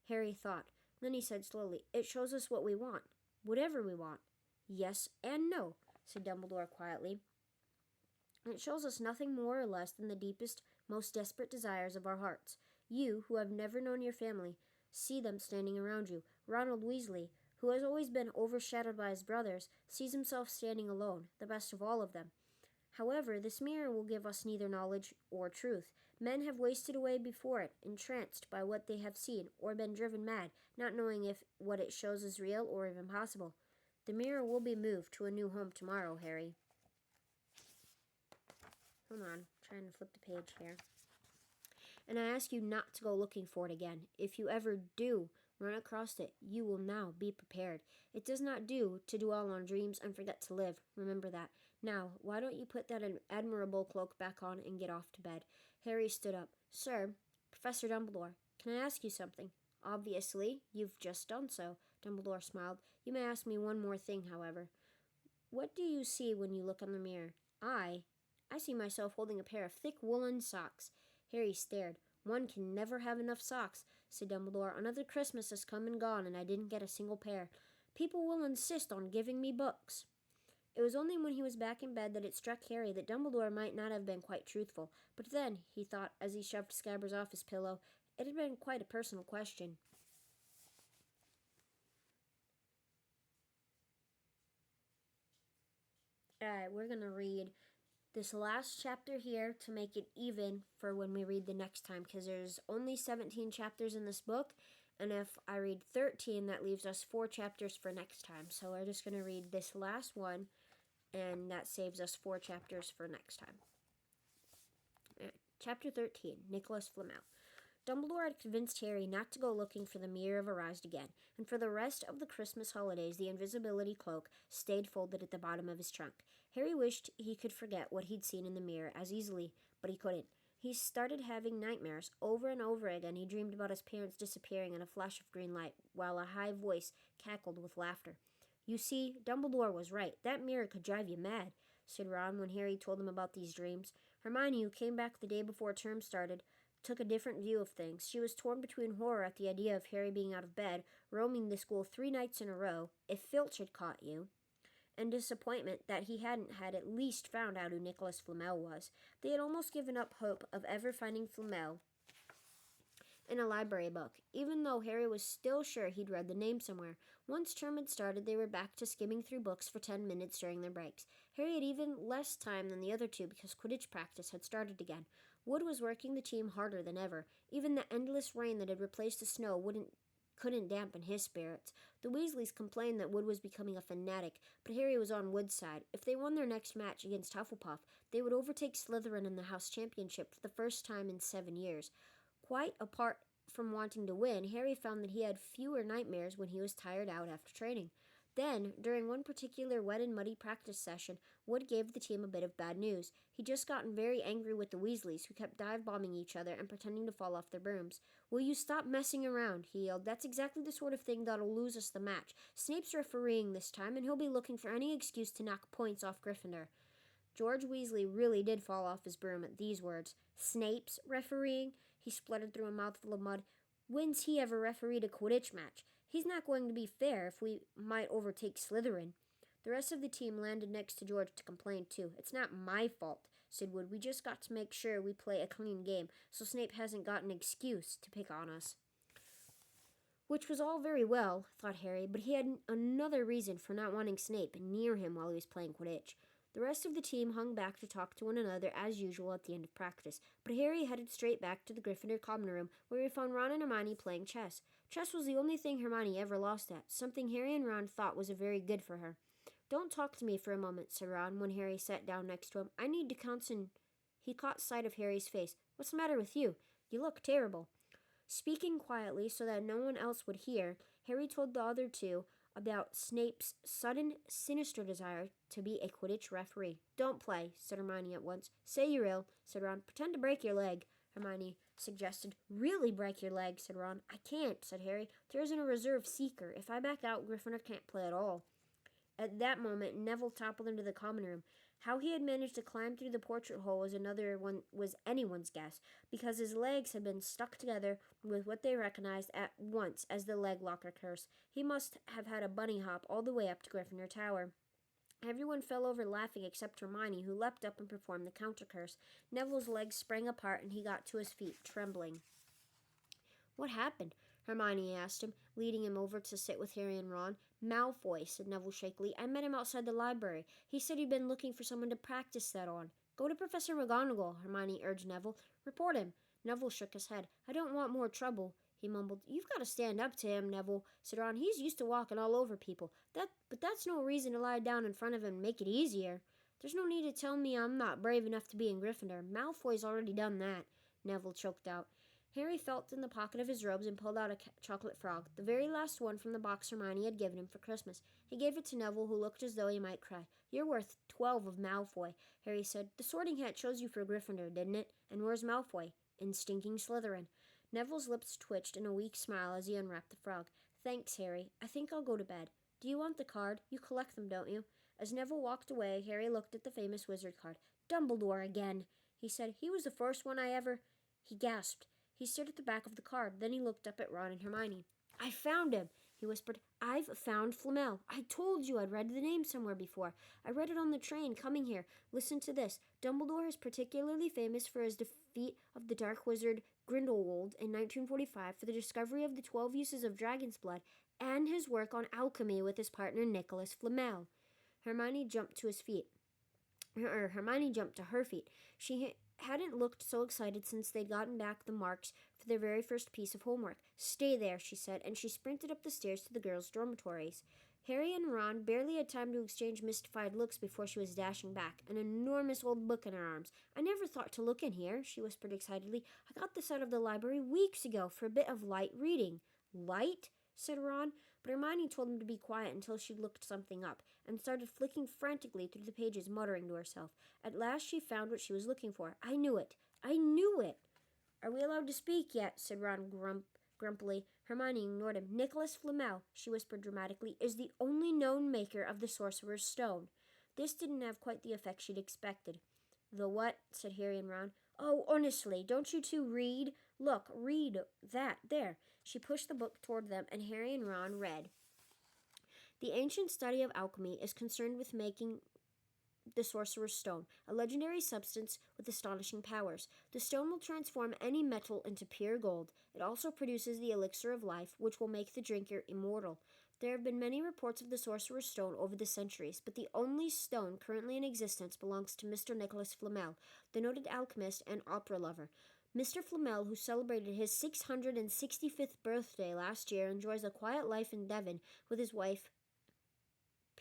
Harry thought. Then he said slowly, It shows us what we want. Whatever we want. Yes and no, said Dumbledore quietly. It shows us nothing more or less than the deepest, most desperate desires of our hearts. You, who have never known your family, see them standing around you. Ronald Weasley, who has always been overshadowed by his brothers, sees himself standing alone, the best of all of them. However, this mirror will give us neither knowledge or truth. Men have wasted away before it, entranced by what they have seen, or been driven mad, not knowing if what it shows is real or even possible. The mirror will be moved to a new home tomorrow, Harry. Hold on, trying to flip the page here. And I ask you not to go looking for it again. If you ever do run across it, you will now be prepared. It does not do to dwell on dreams and forget to live. Remember that. Now, why don't you put that admirable cloak back on and get off to bed? Harry stood up. Sir, Professor Dumbledore, can I ask you something? Obviously, you've just done so. Dumbledore smiled. You may ask me one more thing, however. What do you see when you look in the mirror? I see myself holding a pair of thick woolen socks. Harry stared. One can never have enough socks, said Dumbledore. Another Christmas has come and gone, and I didn't get a single pair. People will insist on giving me books. It was only when he was back in bed that it struck Harry that Dumbledore might not have been quite truthful. But then, he thought, as he shoved Scabbers off his pillow, it had been quite a personal question. Alright, we're going to read this last chapter here to make it even for when we read the next time, because there's only 17 chapters in this book, and if I read 13, that leaves us 4 chapters for next time. So we're just going to read this last one, and that saves us 4 chapters for next time. Chapter 13, Nicholas Flamel. Dumbledore had convinced Harry not to go looking for the Mirror of Erised again, and for the rest of the Christmas holidays the invisibility cloak stayed folded at the bottom of his trunk. Harry wished he could forget what he'd seen in the mirror as easily, but he couldn't. He started having nightmares. Over and over again he dreamed about his parents disappearing in a flash of green light, while a high voice cackled with laughter. You see, Dumbledore was right. That mirror could drive you mad, said Ron when Harry told him about these dreams. Hermione, who came back the day before term started, took a different view of things. She was torn between horror at the idea of Harry being out of bed, roaming the school 3 nights in a row, if Filch had caught you, and disappointment that he hadn't had at least found out who Nicholas Flamel was. They had almost given up hope of ever finding Flamel in a library book, even though Harry was still sure he'd read the name somewhere. Once term had started, they were back to skimming through books for 10 minutes during their breaks. Harry had even less time than the other two because Quidditch practice had started again. Wood was working the team harder than ever. Even the endless rain that had replaced the snow couldn't dampen his spirits. The Weasleys complained that Wood was becoming a fanatic, but Harry was on Wood's side. If they won their next match against Hufflepuff, they would overtake Slytherin in the House Championship for the first time in 7 years. Quite apart from wanting to win, Harry found that he had fewer nightmares when he was tired out after training. Then, during one particular wet and muddy practice session, Wood gave the team a bit of bad news. He'd just gotten very angry with the Weasleys, who kept dive-bombing each other and pretending to fall off their brooms. Will you stop messing around? He yelled. That's exactly the sort of thing that'll lose us the match. Snape's refereeing this time, and he'll be looking for any excuse to knock points off Gryffindor. George Weasley really did fall off his broom at these words. Snape's refereeing? He spluttered through a mouthful of mud. When's he ever refereed a Quidditch match? He's not going to be fair if we might overtake Slytherin. The rest of the team landed next to George to complain too. It's not my fault, said Wood. We just got to make sure we play a clean game, so Snape hasn't got an excuse to pick on us. Which was all very well, thought Harry, but he had another reason for not wanting Snape near him while he was playing Quidditch. The rest of the team hung back to talk to one another as usual at the end of practice, but Harry headed straight back to the Gryffindor common room, where he found Ron and Hermione playing chess. Chess was the only thing Hermione ever lost at, something Harry and Ron thought was very good for her. Don't talk to me for a moment, said Ron when Harry sat down next to him. I need to concentrate. He caught sight of Harry's face. What's the matter with you? You look terrible. Speaking quietly so that no one else would hear, Harry told the other two about Snape's sudden, sinister desire to be a Quidditch referee. Don't play, said Hermione at once. Say you're ill, said Ron. Pretend to break your leg, Hermione suggested. Really break your leg, said Ron. I can't, said Harry. There isn't a reserve seeker. If I back out, Gryffindor can't play at all. At that moment, Neville toppled into the common room. How he had managed to climb through the portrait hole was anyone's guess, because his legs had been stuck together with what they recognized at once as the leg locker curse. He must have had a bunny hop all the way up to Gryffindor Tower. Everyone fell over laughing except Hermione, who leapt up and performed the counter curse. Neville's legs sprang apart and he got to his feet, trembling. What happened? Hermione asked him, leading him over to sit with Harry and Ron. Malfoy, said Neville shakily. I met him outside the library. He said he'd been looking for someone to practice that on. Go to Professor McGonagall, Hermione urged Neville. Report him. Neville shook his head. I don't want more trouble, he mumbled. You've got to stand up to him, Neville, said Ron. He's used to walking all over people. But that's no reason to lie down in front of him and make it easier. There's no need to tell me I'm not brave enough to be in Gryffindor. Malfoy's already done that, Neville choked out. Harry felt in the pocket of his robes and pulled out a chocolate frog, the very last one from the box Hermione had given him for Christmas. He gave it to Neville, who looked as though he might cry. You're worth 12 of Malfoy, Harry said. The Sorting Hat chose you for Gryffindor, didn't it? And where's Malfoy? In stinking Slytherin. Neville's lips twitched in a weak smile as he unwrapped the frog. Thanks, Harry. I think I'll go to bed. Do you want the card? You collect them, don't you? As Neville walked away, Harry looked at the famous wizard card. Dumbledore again, he said. He was the first one I ever... He gasped. He stared at the back of the card. Then he looked up at Ron and Hermione. I found him, he whispered. I've found Flamel. I told you I'd read the name somewhere before. I read it on the train coming here. Listen to this. Dumbledore is particularly famous for his defeat of the dark wizard Grindelwald in 1945 for the discovery of the 12 uses of dragon's blood and his work on alchemy with his partner Nicholas Flamel. Hermione jumped to her feet. She hadn't looked so excited since they'd gotten back the marks for their very first piece of homework. Stay there, she said, and she sprinted up the stairs to the girls' dormitories. Harry and Ron barely had time to exchange mystified looks before she was dashing back, an enormous old book in her arms. I never thought to look in here, she whispered excitedly. I got this out of the library weeks ago for a bit of light reading. Light? Said Ron, but Hermione told him to be quiet until she'd looked something up, and started flicking frantically through the pages, muttering to herself. At last she found what she was looking for. I knew it. I knew it. Are we allowed to speak yet? Said Ron grumpily. Hermione ignored him. Nicholas Flamel, she whispered dramatically, is the only known maker of the Sorcerer's Stone. This didn't have quite the effect she'd expected. The what? Said Harry and Ron. Oh, honestly, don't you two read? Look, read that. There. She pushed the book toward them, and Harry and Ron read. The ancient study of alchemy is concerned with making the Sorcerer's Stone, a legendary substance with astonishing powers. The stone will transform any metal into pure gold. It also produces the elixir of life, which will make the drinker immortal. There have been many reports of the Sorcerer's Stone over the centuries, but the only stone currently in existence belongs to Mr. Nicholas Flamel, the noted alchemist and opera lover. Mr. Flamel, who celebrated his 665th birthday last year, enjoys a quiet life in Devon with his wife,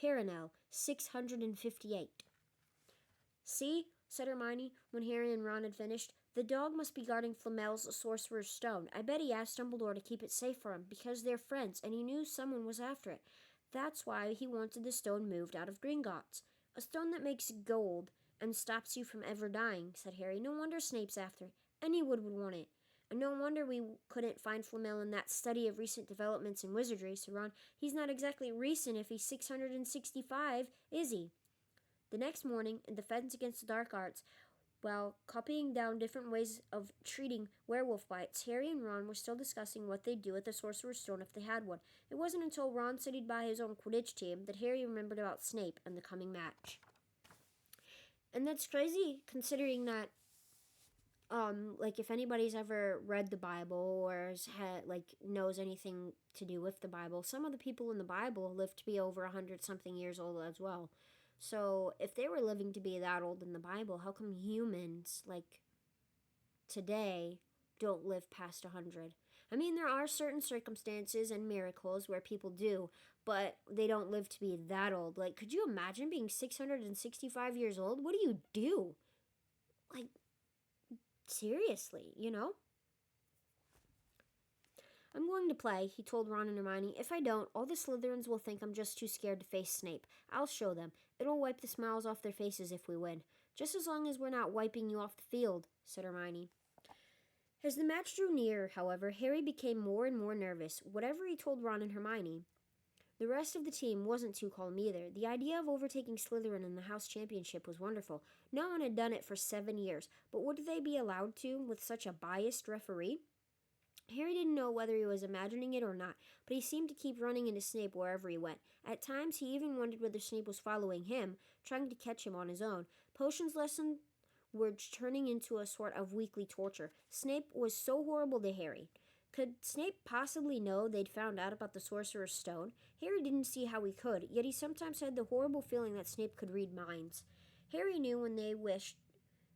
Perenelle, 658. See, said Hermione, when Harry and Ron had finished, the dog must be guarding Flamel's Sorcerer's Stone. I bet he asked Dumbledore to keep it safe for him, because they're friends, and he knew someone was after it. That's why he wanted the stone moved out of Gringotts. A stone that makes gold and stops you from ever dying, said Harry. No wonder Snape's after it. Anyone would want it. And no wonder we couldn't find Flamel in that study of recent developments in wizardry, said Ron. He's not exactly recent if he's 665, is he? The next morning, in Defense Against the Dark Arts, while copying down different ways of treating werewolf bites, Harry and Ron were still discussing what they'd do with the Sorcerer's Stone if they had one. It wasn't until Ron said he'd buy his own Quidditch team that Harry remembered about Snape and the coming match. And that's crazy, considering that if anybody's ever read the Bible or knows anything to do with the Bible, some of the people in the Bible lived to be over 100-something years old as well. So if they were living to be that old in the Bible, how come humans, today, don't live past 100? I mean, there are certain circumstances and miracles where people do, but they don't live to be that old. Like, could you imagine being 665 years old? What do you do? Like, seriously, you know? I'm going to play, he told Ron and Hermione. If I don't, all the Slytherins will think I'm just too scared to face Snape. I'll show them. It'll wipe the smiles off their faces if we win. Just as long as we're not wiping you off the field, said Hermione. As the match drew near, however, Harry became more and more nervous. Whatever he told Ron and Hermione, the rest of the team wasn't too calm either. The idea of overtaking Slytherin in the House Championship was wonderful. No one had done it for 7 years, but would they be allowed to with such a biased referee? Harry didn't know whether he was imagining it or not, but he seemed to keep running into Snape wherever he went. At times, he even wondered whether Snape was following him, trying to catch him on his own. Potions lessons were turning into a sort of weekly torture. Snape was so horrible to Harry. Could Snape possibly know they'd found out about the Sorcerer's Stone? Harry didn't see how he could, yet he sometimes had the horrible feeling that Snape could read minds. Harry knew when they wished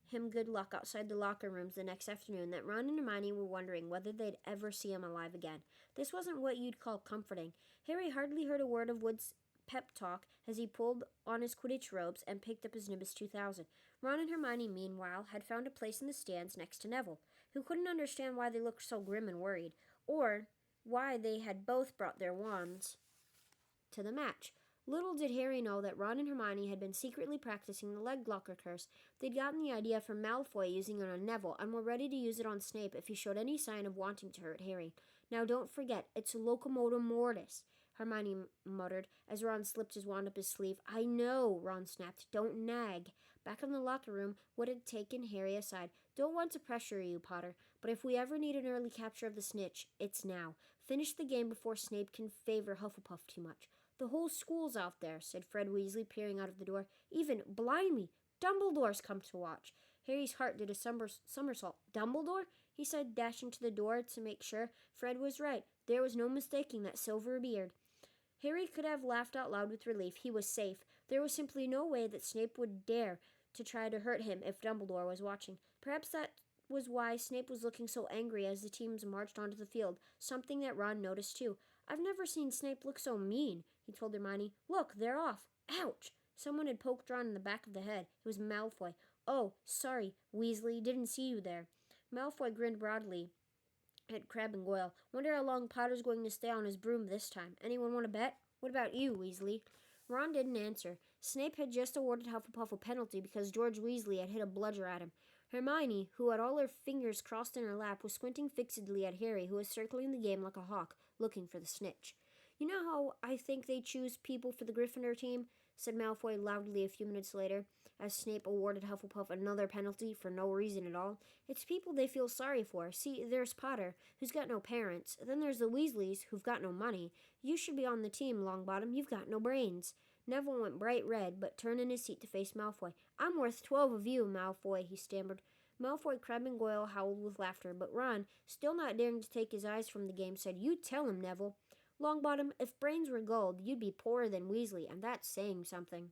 him good luck outside the locker rooms the next afternoon that Ron and Hermione were wondering whether they'd ever see him alive again. This wasn't what you'd call comforting. Harry hardly heard a word of Wood's pep talk as he pulled on his Quidditch robes and picked up his Nimbus 2000. Ron and Hermione, meanwhile, had found a place in the stands next to Neville, who couldn't understand why they looked so grim and worried, or why they had both brought their wands to the match. Little did Harry know that Ron and Hermione had been secretly practicing the leg locker curse. They'd gotten the idea from Malfoy using it on Neville and were ready to use it on Snape if he showed any sign of wanting to hurt Harry. Now don't forget, it's Locomotum Mortis, Hermione muttered as Ron slipped his wand up his sleeve. I know, Ron snapped. Don't nag. Back in the locker room, Wood had taken Harry aside. Don't want to pressure you, Potter, but if we ever need an early capture of the snitch, it's now. Finish the game before Snape can favor Hufflepuff too much. The whole school's out there, said Fred Weasley, peering out of the door. Even, blimey, Dumbledore's come to watch. Harry's heart did a somersault. Dumbledore? He said, dashing to the door to make sure. Fred was right. There was no mistaking that silver beard. Harry could have laughed out loud with relief. He was safe. There was simply no way that Snape would dare to try to hurt him if Dumbledore was watching. Perhaps that was why Snape was looking so angry as the teams marched onto the field, something that Ron noticed too. I've never seen Snape look so mean, he told Hermione. Look, they're off. Ouch! Someone had poked Ron in the back of the head. It was Malfoy. Oh, sorry, Weasley. Didn't see you there. Malfoy grinned broadly at Crabbe and Goyle. Wonder how long Potter's going to stay on his broom this time. Anyone want to bet? What about you, Weasley? Ron didn't answer. Snape had just awarded Hufflepuff a penalty because George Weasley had hit a bludger at him. Hermione, who had all her fingers crossed in her lap, was squinting fixedly at Harry, who was circling the game like a hawk, looking for the snitch. You know how I think they choose people for the Gryffindor team? Said Malfoy loudly a few minutes later, as Snape awarded Hufflepuff another penalty for no reason at all. It's people they feel sorry for. See, there's Potter, who's got no parents. Then there's the Weasleys, who've got no money. You should be on the team, Longbottom. You've got no brains. Neville went bright red, but turned in his seat to face Malfoy. I'm worth 12 of you, Malfoy, he stammered. Malfoy, Crabbe, and Goyle howled with laughter, but Ron, still not daring to take his eyes from the game, said, You tell him, Neville. Longbottom, if brains were gold, you'd be poorer than Weasley, and that's saying something.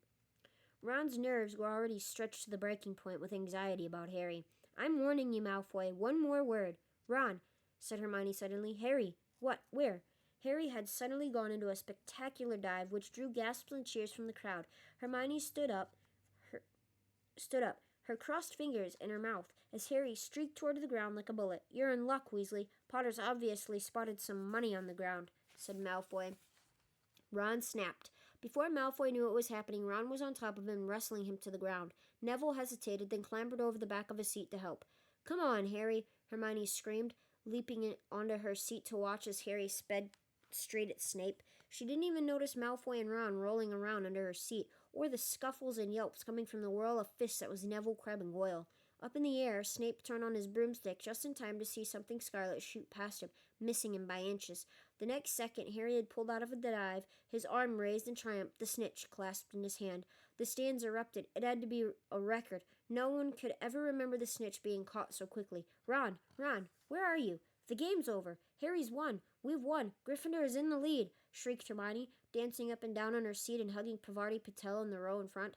Ron's nerves were already stretched to the breaking point with anxiety about Harry. I'm warning you, Malfoy. One more word. Ron, said Hermione suddenly. Harry. What? Where? Harry had suddenly gone into a spectacular dive, which drew gasps and cheers from the crowd. Hermione stood up, her crossed fingers in her mouth, as Harry streaked toward the ground like a bullet. You're in luck, Weasley. Potter's obviously spotted some money on the ground, said Malfoy. Ron snapped. Before Malfoy knew what was happening, Ron was on top of him, wrestling him to the ground. Neville hesitated, then clambered over the back of his seat to help. Come on, Harry, Hermione screamed, leaping onto her seat to watch as Harry sped straight at Snape. She didn't even notice Malfoy and Ron rolling around under her seat, or the scuffles and yelps coming from the whirl of fists that was Neville, Crabbe, and Goyle. Up in the air, Snape turned on his broomstick just in time to see something scarlet shoot past him, missing him by inches. The next second, Harry had pulled out of the dive, his arm raised in triumph, the snitch clasped in his hand. The stands erupted. It had to be a record. No one could ever remember the snitch being caught so quickly. Ron, where are you? The game's over. Harry's won. We've won. Gryffindor is in the lead, shrieked Hermione, dancing up and down on her seat and hugging Parvati Patel in the row in front.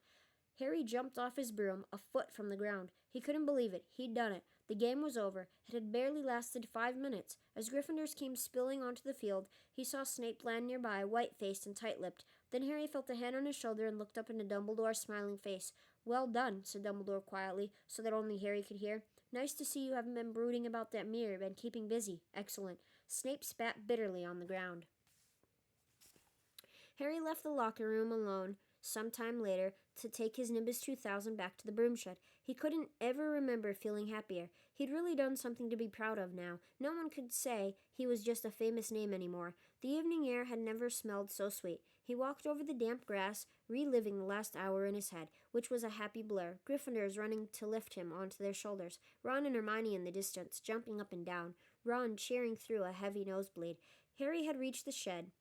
Harry jumped off his broom, a foot from the ground. He couldn't believe it. He'd done it. The game was over. It had barely lasted 5 minutes. As Gryffindors came spilling onto the field, he saw Snape land nearby, white-faced and tight-lipped. Then Harry felt a hand on his shoulder and looked up into Dumbledore's smiling face. "Well done," said Dumbledore quietly, so that only Harry could hear. "Nice to see you haven't been brooding about that mirror, been keeping busy. Excellent." Snape spat bitterly on the ground. Harry left the locker room alone some time later to take his Nimbus 2000 back to the broom shed. He couldn't ever remember feeling happier. He'd really done something to be proud of now. No one could say he was just a famous name anymore. The evening air had never smelled so sweet. He walked over the damp grass, reliving the last hour in his head, which was a happy blur. Gryffindors running to lift him onto their shoulders. Ron and Hermione in the distance, jumping up and down. Ron cheering through a heavy nosebleed. Harry had reached the shed.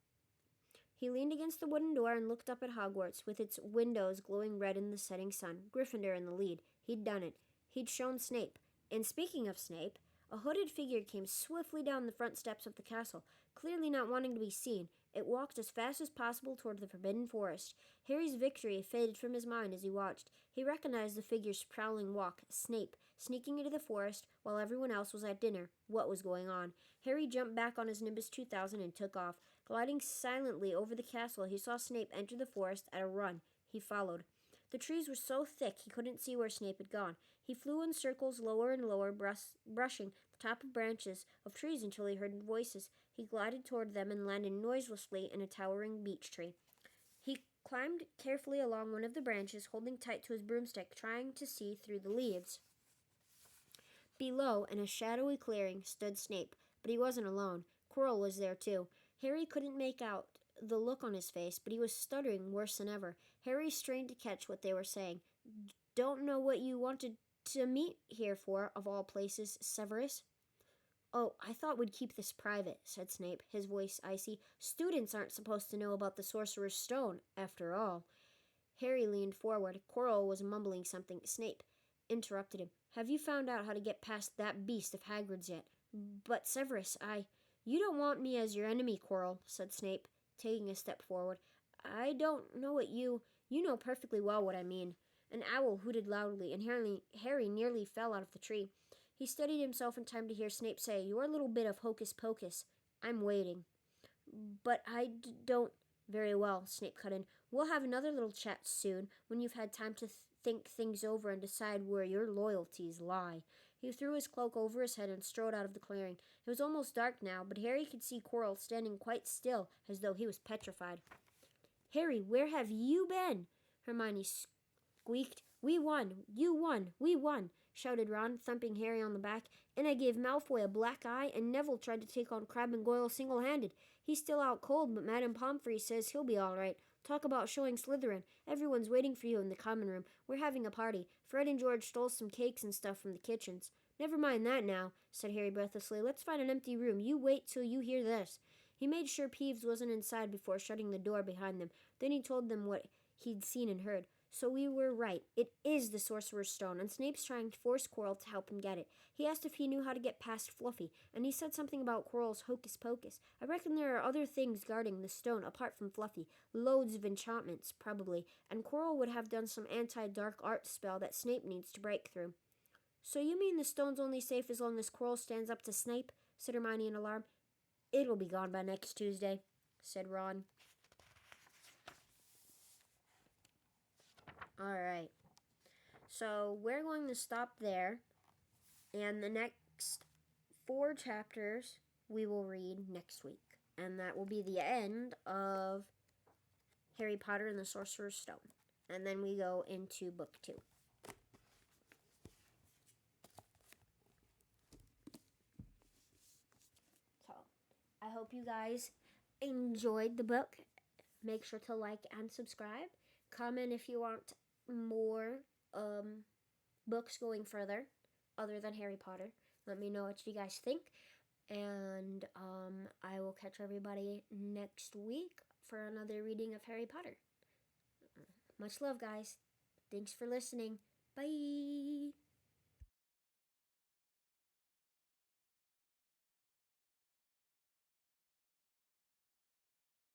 He leaned against the wooden door and looked up at Hogwarts, with its windows glowing red in the setting sun. Gryffindor in the lead. He'd done it. He'd shown Snape. And speaking of Snape, a hooded figure came swiftly down the front steps of the castle, clearly not wanting to be seen. It walked as fast as possible toward the Forbidden Forest. Harry's victory faded from his mind as he watched. He recognized the figure's prowling walk. Snape, sneaking into the forest while everyone else was at dinner. What was going on? Harry jumped back on his Nimbus 2000 and took off. Gliding silently over the castle, he saw Snape enter the forest at a run. He followed. The trees were so thick he couldn't see where Snape had gone. He flew in circles lower and lower, brushing the top of branches of trees until he heard voices. He glided toward them and landed noiselessly in a towering beech tree. He climbed carefully along one of the branches, holding tight to his broomstick, trying to see through the leaves. Below, in a shadowy clearing, stood Snape, but he wasn't alone. Quirrell was there too. Harry couldn't make out the look on his face, but he was stuttering worse than ever. Harry strained to catch what they were saying. "Don't know what you wanted to meet here for, of all places, Severus." "Oh, I thought we'd keep this private," said Snape, his voice icy. "Students aren't supposed to know about the Sorcerer's Stone, after all." Harry leaned forward. Quirrell was mumbling something. Snape interrupted him. "Have you found out how to get past that beast of Hagrid's yet?" "But Severus, You don't want me as your enemy, Quirrell," said Snape, taking a step forward. "I don't know what you know perfectly well what I mean." An owl hooted loudly, and Harry nearly fell out of the tree. He steadied himself in time to hear Snape say, "Your little bit of hocus-pocus. I'm waiting." "But don't—" "Very well," Snape cut in. "We'll have another little chat soon, when you've had time to think things over and decide where your loyalties lie." He threw his cloak over his head and strode out of the clearing. It was almost dark now, but Harry could see Quirrell standing quite still, as though he was petrified. "Harry, where have you been?" Hermione squeaked. "We won! You won! We won!" shouted Ron, thumping Harry on the back. "And I gave Malfoy a black eye, and Neville tried to take on Crabbe and Goyle single-handed. He's still out cold, but Madame Pomfrey says he'll be all right. Talk about showing Slytherin. Everyone's waiting for you in the common room. We're having a party. Fred and George stole some cakes and stuff from the kitchens." "Never mind that now," said Harry breathlessly. "Let's find an empty room. You wait till you hear this." He made sure Peeves wasn't inside before shutting the door behind them. Then he told them what he'd seen and heard. "So we were right. It is the Sorcerer's Stone, and Snape's trying to force Quirrell to help him get it. He asked if he knew how to get past Fluffy, and he said something about Quirrell's hocus-pocus. I reckon there are other things guarding the stone apart from Fluffy. Loads of enchantments, probably, and Quirrell would have done some anti-dark art spell that Snape needs to break through." "So you mean the stone's only safe as long as Quirrell stands up to Snape?" said Hermione in alarm. "It'll be gone by next Tuesday," said Ron. Alright, so we're going to stop there, and the next 4 chapters we will read next week, and that will be the end of Harry Potter and the Sorcerer's Stone, and then we go into book 2. So, I hope you guys enjoyed the book. Make sure to like and subscribe. Comment if you want more books going further other than Harry Potter. Let me know what you guys think, and I will catch everybody next week for another reading of Harry Potter. Much love, guys. Thanks for listening. Bye.